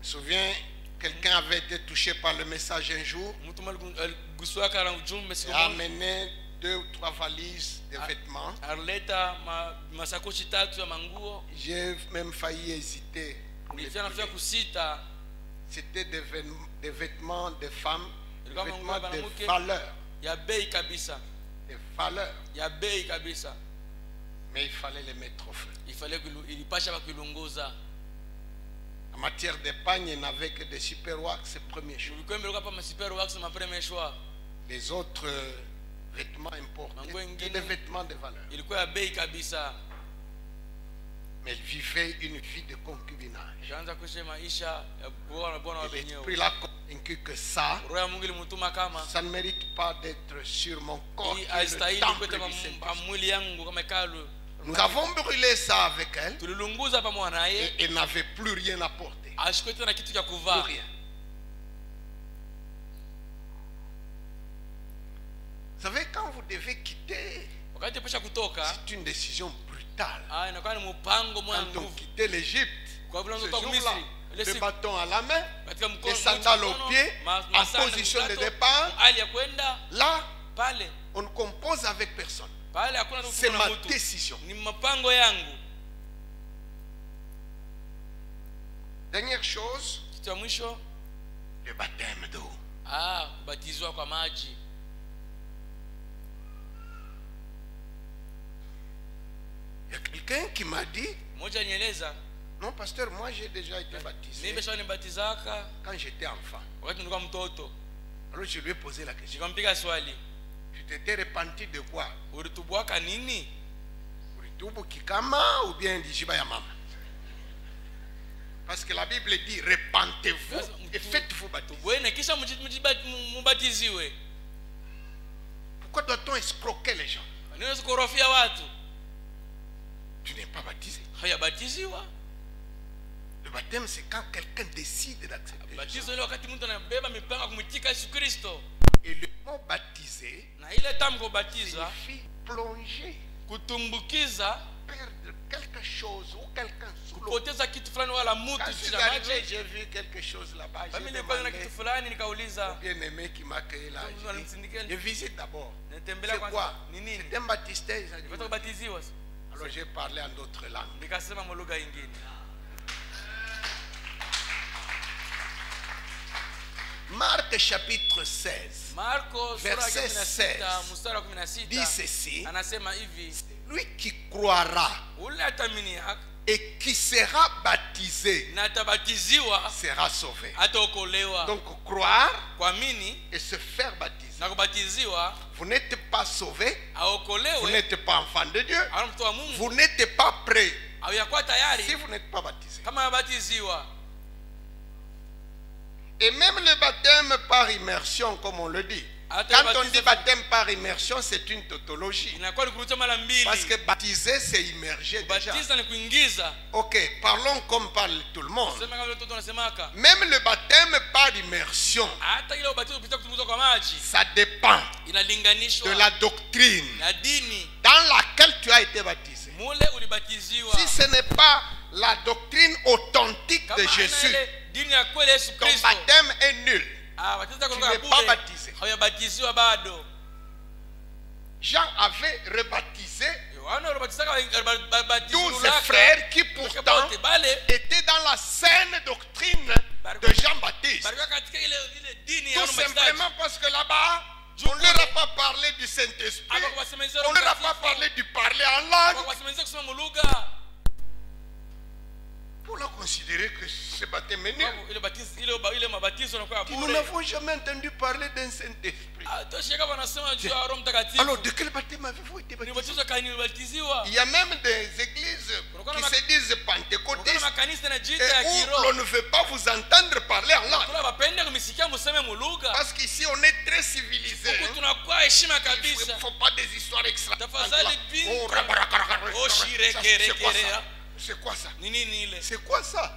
S1: Je me souviens, quelqu'un avait été touché par le message un jour. Il a amené 2 ou 3 valises de vêtements. J'ai même failli hésiter. C'était des vêtements de femmes, des vêtements de valeur. Des valeurs. Mais il fallait les mettre au feu. En matière d'épargne, il n'avait que des super wax, c'est le premier choix. Les autres vêtements importés, c'est des vêtements de valeur. Mais il vivait une vie de concubinage. L'esprit l'a convaincu que ça ne mérite pas d'être sur mon corps, qui est le temple du Saint-Esprit. Nous avons brûlé ça avec elle et elle n'avait plus rien à porter. Plus rien. Vous savez, quand vous devez quitter, c'est une décision brutale. Quand on quittait l'Égypte, ce jour-là, le bâton à la main, les sandales aux pieds, en position de départ, là, on ne compose avec personne. C'est ma décision. Dernière chose, le baptême d'eau. Il y a quelqu'un qui m'a dit, non pasteur, moi j'ai déjà été baptisé quand j'étais enfant. Alors je lui ai posé la question. Tu t'étais repenti de quoi? Uritubu kikama ou bien dijiba ya mama? Parce que la Bible dit repentez-vous et faites-vous baptiser. Pourquoi doit-on escroquer les gens? Tu n'es pas baptisé. Le baptême, c'est quand quelqu'un décide d'accepter. Et le mot baptiser signifie plonger, perdre quelque chose ou quelqu'un sous l'eau. Quand je suis arrivé, j'ai vu quelque chose là-bas. J'ai demandé au bien-aimé qui m'a accueilli là. Je visite d'abord. C'est quoi? C'est un baptistère. Alors j'ai parlé en d'autres langues. Marc chapitre 16, verset 16, dit ceci: lui qui croira et qui sera baptisé sera sauvé. Donc croire et se faire baptiser. Vous n'êtes pas sauvé, vous n'êtes pas enfant de Dieu, vous n'êtes pas prêt si vous n'êtes pas baptisé. Et même le baptême par immersion, comme on le dit. Quand on dit baptême par immersion, c'est une tautologie. Parce que baptiser, c'est immerger déjà. Ok, parlons comme parle tout le monde. Même le baptême par immersion, ça dépend de la doctrine dans laquelle tu as été baptisé. Si ce n'est pas la doctrine authentique de Jésus, ton baptême est nul. Tu n'es pas baptisé. Jean avait rebaptisé 12 frères qui pourtant étaient dans la saine doctrine de Jean-Baptiste. Tout simplement parce que là-bas, on ne leur a pas parlé du Saint-Esprit, on ne leur a pas parlé du parler en langue. Pour la considérer que ce baptême est nul. Nous n'avons jamais entendu parler d'un Saint-Esprit. Alors, de quel baptême avez-vous été baptisé? Il y a même des églises qui se disent pentecôtistes où l'on ne veut pas vous entendre parler en langue. Parce qu'ici, on est très civilisé. Il ne faut pas des histoires extravagantes. C'est quoi ça? C'est quoi ça?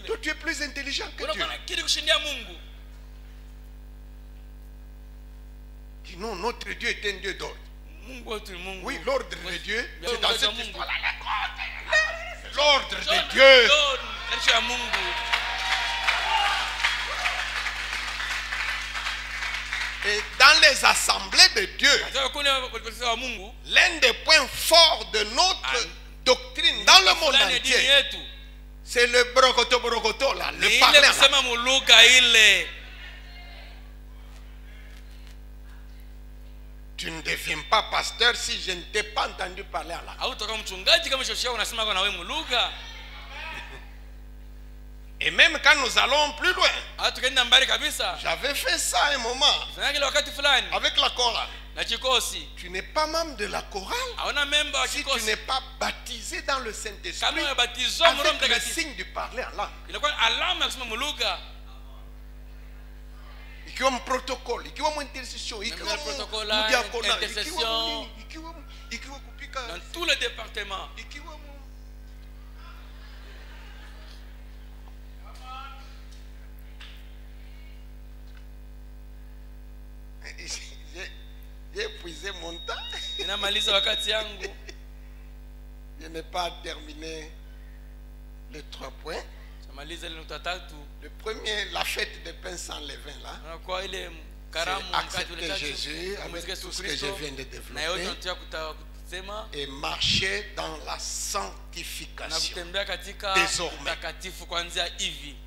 S1: Toi, tu es plus intelligent que Dieu. Dis non, notre Dieu est un Dieu d'ordre. Oui, l'ordre de Dieu, c'est dans cette histoire-là. L'ordre de Dieu. Et dans les assemblées de Dieu, l'un des points forts de notre doctrine dans le monde entier, c'est le brocoto là, le parler. Tu ne deviens pas pasteur si je ne t'ai pas entendu parler en langue. Et même quand nous allons plus loin, j'avais fait ça un moment avec la chorale. Tu n'es pas membre de la chorale si tu n'es pas baptisé dans le Saint-Esprit avec le signe du parler en langue. Ikiwa protocole, ikiwa intercession, ikiwa diaconat, ikiwa kupika
S2: dans tous les départements.
S1: J'ai épuisé mon temps. Je n'ai pas terminé les 3 points. Le premier, la fête des pains sans levain là. C'est accepter Jésus avec tout ce que je viens de développer et marcher dans la sanctification. Désormais,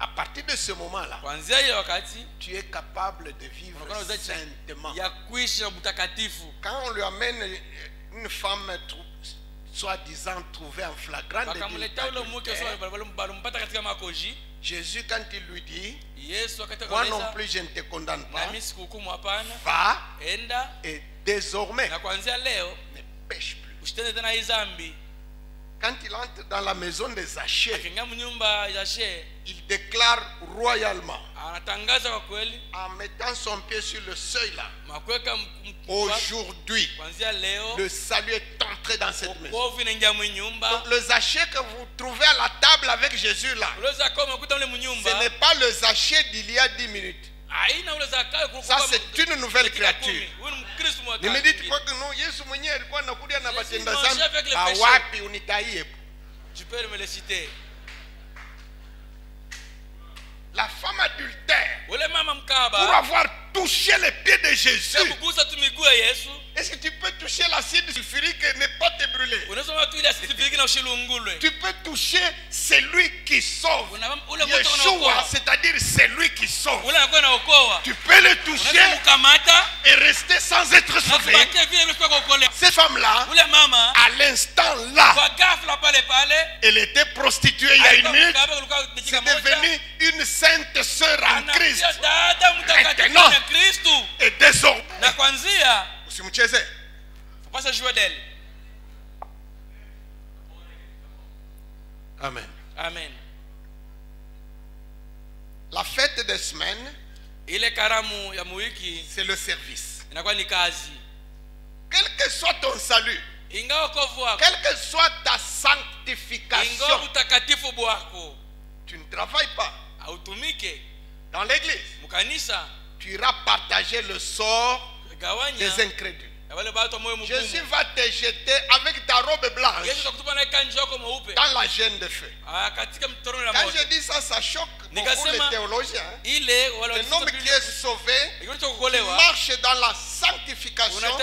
S1: à partir de ce moment-là, tu es capable de vivre saintement. Quand on lui amène une femme soi-disant trouvée en flagrant délit, Jésus, quand il lui dit, moi non plus je ne te condamne pas, va et désormais ne pêche plus. Quand il entre dans la maison de Zachée, il déclare royalement, en mettant son pied sur le seuil là, aujourd'hui le salut est entré dans cette maison. Donc le Zachée que vous trouvez à la table avec Jésus là, ce n'est pas le Zachée d'il y a 10 minutes. Ça c'est une nouvelle créature. Ne me dites pas que non, Yesu mwenyewe alikuwa anakuja na batenda zambi. Wapi unitaie?
S2: Tu peux me le citer.
S1: La femme adultère, pour avoir touché les pieds de Jésus, est-ce que tu peux toucher l'acide sulfurique et ne pas te brûler? Tu peux toucher celui qui sauve. Yeshua, c'est-à-dire celui qui sauve. Tu peux le toucher et rester sans être sauvé. Cette femme-là, à l'instant là, elle était prostituée il y a une minute. C'est devenu une sainte sœur en Christ. Maintenant et désormais,
S2: faut pas se jouer d'elle.
S1: Amen.
S2: Amen.
S1: La fête des semaines, c'est le service. Quel que soit ton salut, quelle que soit ta sanctification, tu ne travailles pas dans l'église. Tu iras partager le sort des incrédules. Jésus va te jeter avec ta robe blanche dans la gêne de feu. Quand je dis ça, ça choque beaucoup les théologiens. Un homme qui est sauvé, qui marche dans la sanctification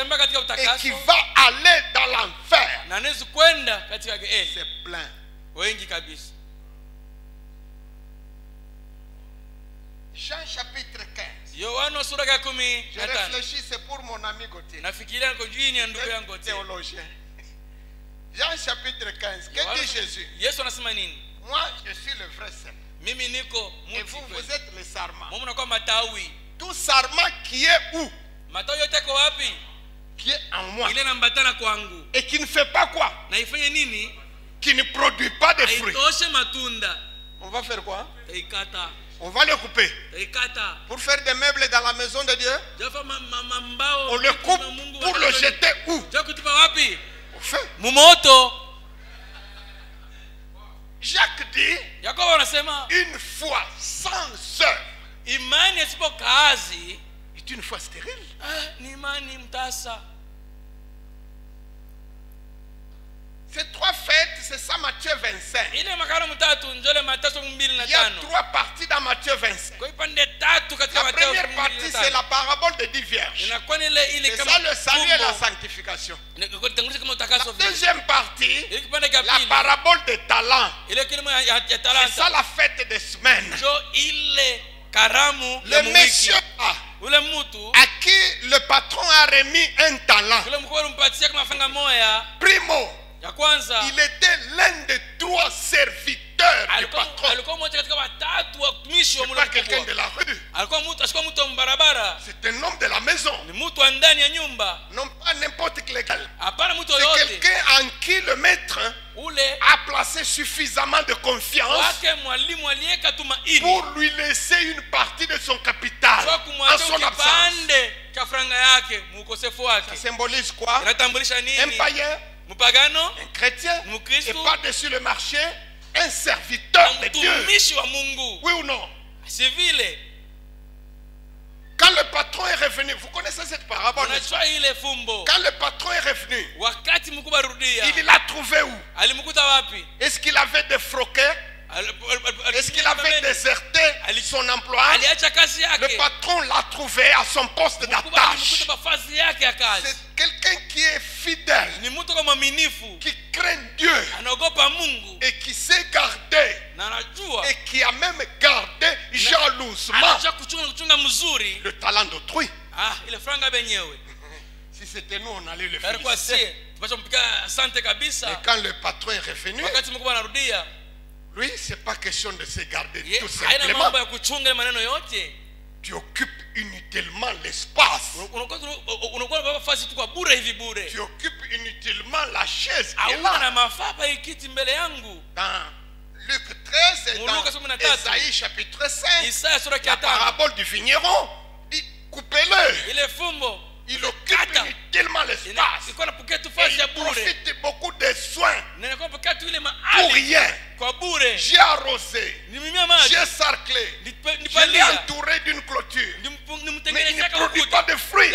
S1: et qui va aller dans l'enfer, c'est plein. Jean chapitre 15. Je réfléchis, c'est pour mon ami Gauthier. Théologien. Jean chapitre 15. Que dit Jésus? Moi, je suis le vrai cep. Et vous, vous êtes le sarment. Tout sarment qui est où? Qui est en moi. Et qui ne fait pas quoi? Qui ne produit pas de fruits. On va faire quoi? On va le couper. Pour faire des meubles dans la maison de Dieu. On le coupe pour le jeter où? Au feu. Jacques dit, une foi sans œuvre est une foi stérile. Ces trois fêtes, c'est ça Matthieu 25. Il y a trois parties dans Matthieu 25. La première partie, c'est la parabole des 10 vierges. C'est ça le salut et la sanctification. La deuxième partie, la parabole des talents. C'est ça la fête des semaines. Le monsieur à qui le patron a remis un talent. Primo, il était l'un des trois serviteurs du patron. C'est pas quelqu'un de la rue. C'est un homme de la maison. Non pas n'importe quel. C'est quelqu'un en qui le maître a placé suffisamment de confiance pour lui laisser une partie de son capital en son absence. Ça symbolise quoi? Un païen, un chrétien, et par-dessus le marché, un serviteur de Dieu. Oui ou non? Quand le patron est revenu, vous connaissez cette parabole? Quand le patron est revenu, il l'a trouvé où? Est-ce qu'il avait défroqué? Est-ce qu'il avait déserté son emploi? Le patron l'a trouvé à son poste d'attache. C'est quelqu'un qui est fidèle, qui craint Dieu et qui sait garder, et qui a même gardé jalousement le talent d'autrui. Si c'était nous, on allait le féliciter. Et quand le patron est revenu, lui, ce n'est pas question de se garder tout simplement. Tu occupes inutilement l'espace. Tu occupes inutilement la chaise qui est là. Dans Luc 13 et dans Ésaïe chapitre 5, la parabole du vigneron dit coupez-le. Il occupe inutilement l'espace. Il profite beaucoup de soins pour rien. J'ai arrosé, j'ai sarclé, je l'ai entouré d'une clôture, mais il ne produit pas de fruits.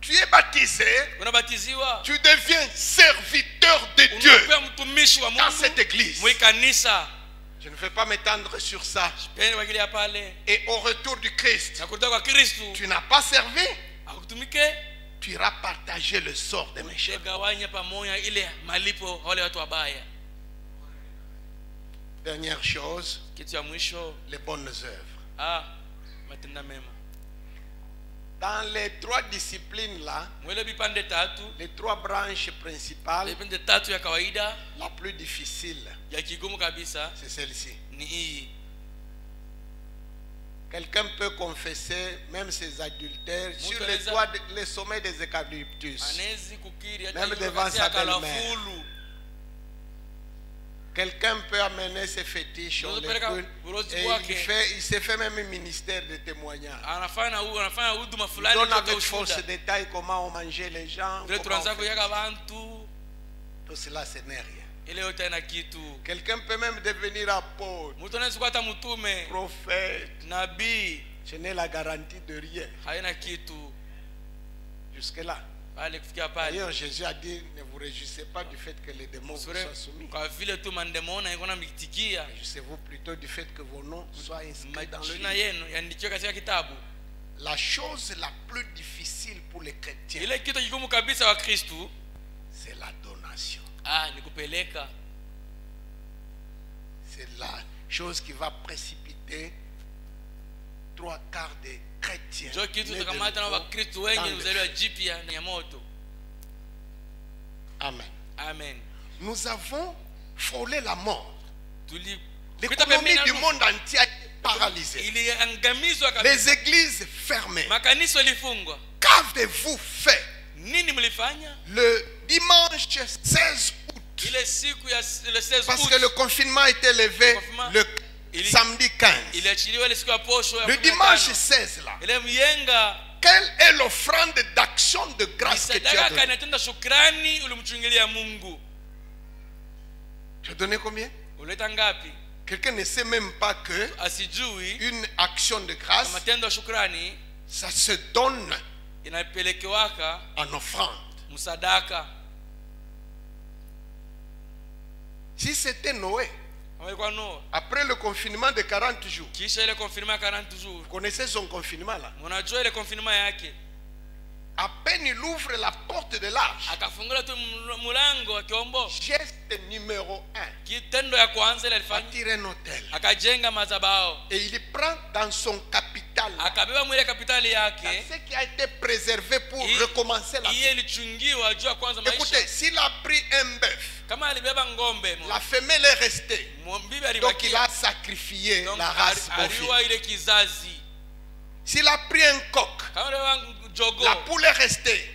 S1: Tu es baptisé, tu deviens serviteur de Dieu dans cette église. Je ne vais pas m'étendre sur ça. Et au retour du Christ, tu n'as pas servi, tu iras partager le sort des méchants. Dernière chose, les bonnes œuvres. Dans les trois disciplines là, les trois branches principales, la plus difficile, c'est celle-ci. Quelqu'un peut confesser même ses adultères sur les sommets des eucalyptus, même devant sa belle-mère. Quelqu'un peut amener ses fétiches, on les brûle, et il s'est fait même un ministère de témoignage. Il donne avec force détail comment on mangeait les gens. Tout cela, ce n'est rien. Quelqu'un peut même devenir apôtre, prophète. Je n'ai la garantie de rien. Jusque-là. D'ailleurs, Jésus a dit, ne vous réjouissez pas du fait que les démons vous soient soumis. Réjouissez-vous plutôt du fait que vos noms soient inscrits dans le livre. La chose la plus difficile pour les chrétiens, c'est la donation. C'est la chose qui va précipiter 3/4 des chrétiens. Amen.
S2: Amen.
S1: Nous avons frôlé la mort. L'économie du monde entier a été paralysée. Les églises fermées. Qu'avez-vous fait le dimanche 16 août? Parce que le confinement a été levé le samedi 15. Le dimanche 16 là. Quelle est l'offrande d'action de grâce que tu as donnée? Tu as donné combien? Quelqu'un ne sait même pas que une action de grâce, ça se donne en offrande. Si c'était Noé, après le confinement de 40 jours, vous connaissez son confinement là? À peine il ouvre la porte de l'arche, geste numéro 1, bâtir un hôtel. Et il prend dans son capital ce qui a été préservé pour recommencer la vie. Écoutez, s'il a pris un bœuf, la femelle est restée, donc il a sacrifié la race bovine. S'il a pris un coq, la poule est restée,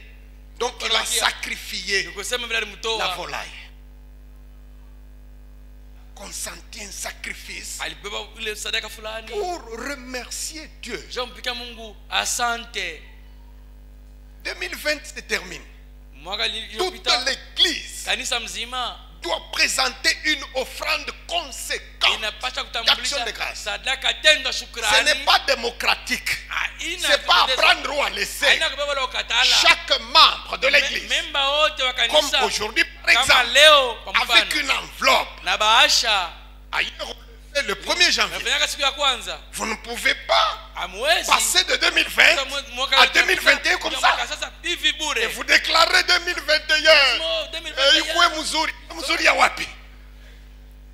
S1: donc il a sacrifié la volaille. Consentir un sacrifice pour remercier Dieu. 2020 se termine. Toute l'église doit présenter une offrande conséquente d'action de grâce. Ce n'est pas démocratique. Ce n'est pas à prendre ou à laisser. Chaque membre de l'église, comme aujourd'hui par exemple, avec une enveloppe. Ailleurs, le 1er janvier, vous ne pouvez pas passer de 2020 à 2021 comme ça. Et vous déclarez 2021.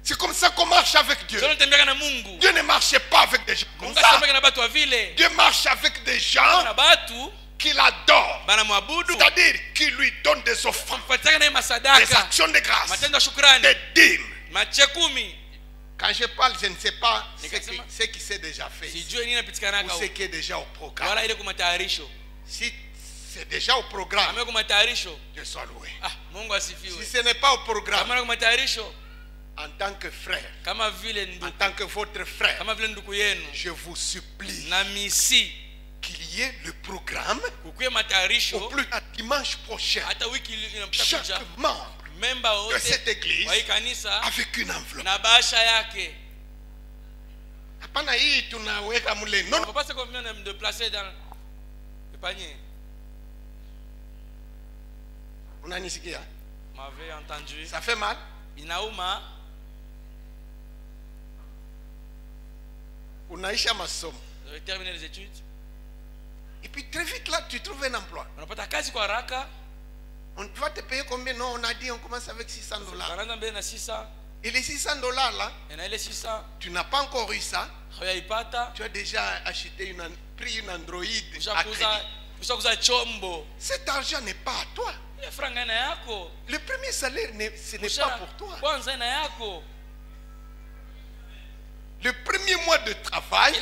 S1: C'est comme ça qu'on marche avec Dieu. Dieu ne marche pas avec des gens comme ça. Dieu marche avec des gens qui l'adorent. C'est-à-dire qui lui donnent des offrandes, des actions de grâce, des dîmes. Quand je parle, je ne sais pas ce qui s'est déjà fait ici, ou ce qui est déjà au programme. Si c'est déjà au programme, Dieu soit loué. Si ce n'est pas au programme, en tant que frère, en tant que votre frère, je vous supplie qu'il y ait le programme au plus tard dimanche prochain. Chaque membre de cette église avec une enveloppe. Hapana hii tunaweka mule. Non,
S2: pas ce qu'on vient de placer dans le panier.
S1: Unanisikia?
S2: M'avez entendu?
S1: Ça fait mal?
S2: Inauma.
S1: Unaisha masomo.
S2: Vous avez terminé les études.
S1: Et puis très vite là, tu trouves un emploi.
S2: Unapata kazi kwa haraka.
S1: On va te payer combien? Non, on a dit on commence avec $600. Et les $600 là, tu n'as pas encore eu ça. Tu as déjà acheté pris une Android à crédit. Cet argent n'est pas à toi. Le premier salaire, ce n'est pas pour toi. Le premier mois de travail,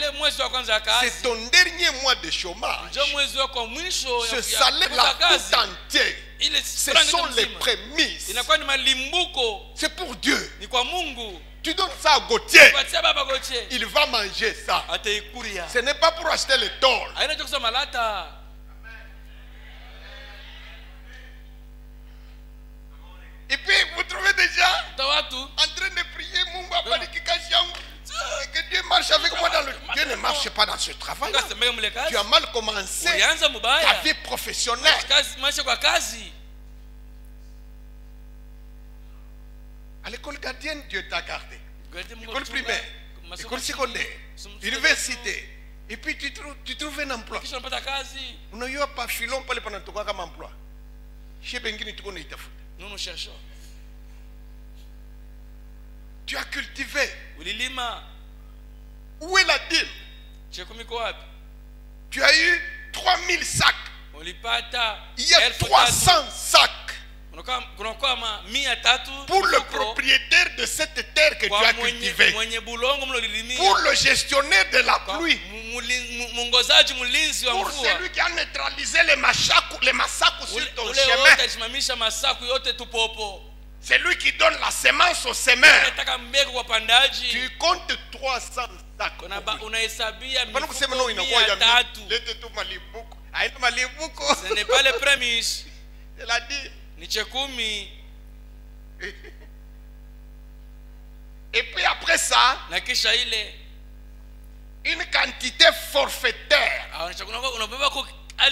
S1: c'est ton dernier mois de chômage. Ce salaire-là tout entier Ce sont les prémices. C'est pour Dieu. Tu donnes ça à Gauthier. Il va manger ça. Ce n'est pas pour acheter les tôles. Et puis vous trouvez des gens en train de prier que Dieu marche avec moi dans le... Dieu ne marche pas dans ce travail. Tu as mal commencé ta vie professionnelle. À l'école gardienne, Dieu t'a gardé. École primaire, école secondaire, université. Et puis tu trouves un emploi. Nous n'avons pas filon pour le comme emploi.
S2: Nous nous cherchons.
S1: Tu as cultivé. Où est la dîme? Tu as eu 3000 sacs. Il y a 300 sacs. Pour le propriétaire de cette terre que tu as cultivée. Pour le gestionnaire de la pluie. Pour celui qui a neutralisé les massacres sur ton chemin. C'est lui qui donne la semence au semeur. Tu comptes 300 sacs.
S2: Ce n'est pas les prémices.
S1: C'est la dîme. Et puis après ça, une quantité forfaitaire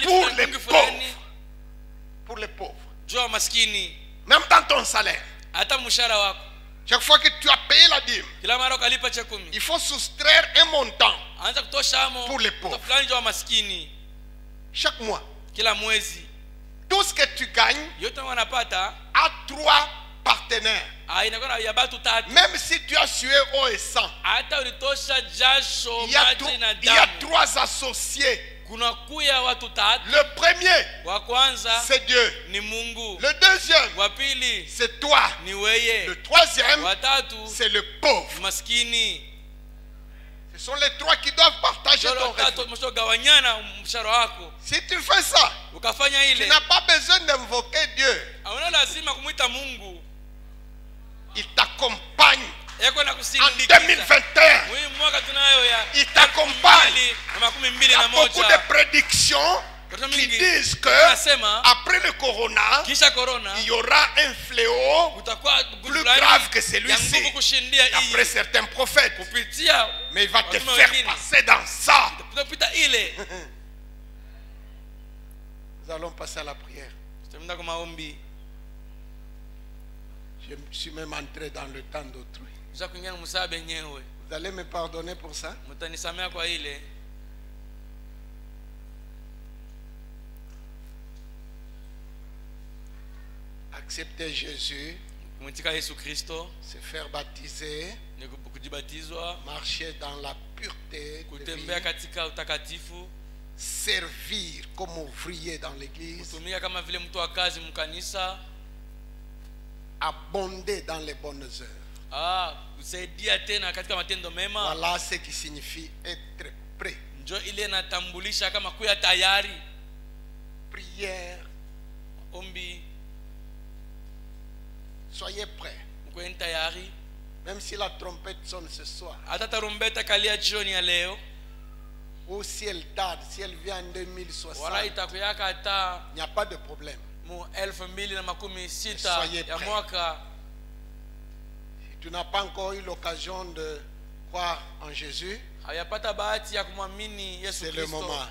S1: pour les pauvres. Pour les pauvres. Même dans ton salaire. Chaque fois que tu as payé la dîme, il faut soustraire un montant pour les pauvres. Chaque mois. Tout ce que tu gagnes a 3 partenaires. Même si tu as sué eau et sang, il y a 3 associés. Le premier, c'est Dieu. Le deuxième, c'est toi. Le troisième, c'est le pauvre. Ce sont les 3 qui doivent partager ton revenu. Si tu fais ça, tu n'as pas besoin d'invoquer Dieu. Il t'accompagne. En 2021, il t'accompagne. Il y a beaucoup de prédictions qui disent que après le corona, il y aura un fléau plus grave que celui-ci. Après certains prophètes. Mais il va te faire passer dans ça. Nous allons passer à la prière. Je suis même entré dans le temps d'autrui. Vous allez me pardonner pour ça? Accepter Jésus, se faire baptiser, marcher dans la pureté de vie, servir comme ouvrier dans l'église, abonder dans les bonnes œuvres. Voilà ce qui signifie être prêt. Prière. Soyez prêts. Même si la trompette sonne ce soir. Ou si elle tarde, si elle vient en 2060, il n'y a pas de problème. Soyez prêts. Si tu n'as pas encore eu l'occasion de croire en Jésus, c'est le moment.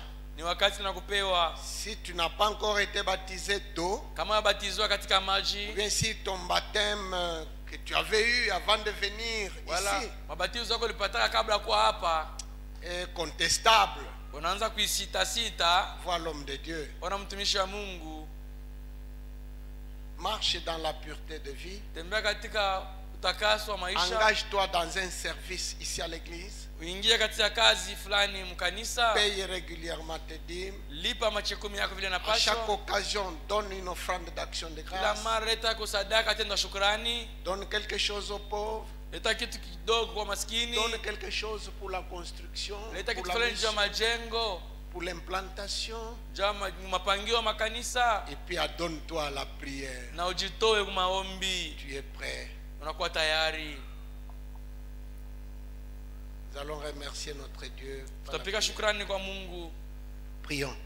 S1: Si tu n'as pas encore été baptisé d'eau, ou bien si ton baptême que tu avais eu avant de venir ici est contestable, vois l'homme de Dieu. Marche dans la pureté de vie. Engage-toi dans un service ici à l'église. Paye régulièrement tes dîmes. À chaque occasion, donne une offrande d'action de grâce. Donne quelque chose aux pauvres. Donne quelque chose pour la construction, pour la mission. pour l'implantation.
S2: Et
S1: puis adonne-toi à la prière. Tu es prêt. Nous allons remercier notre Dieu. Prions.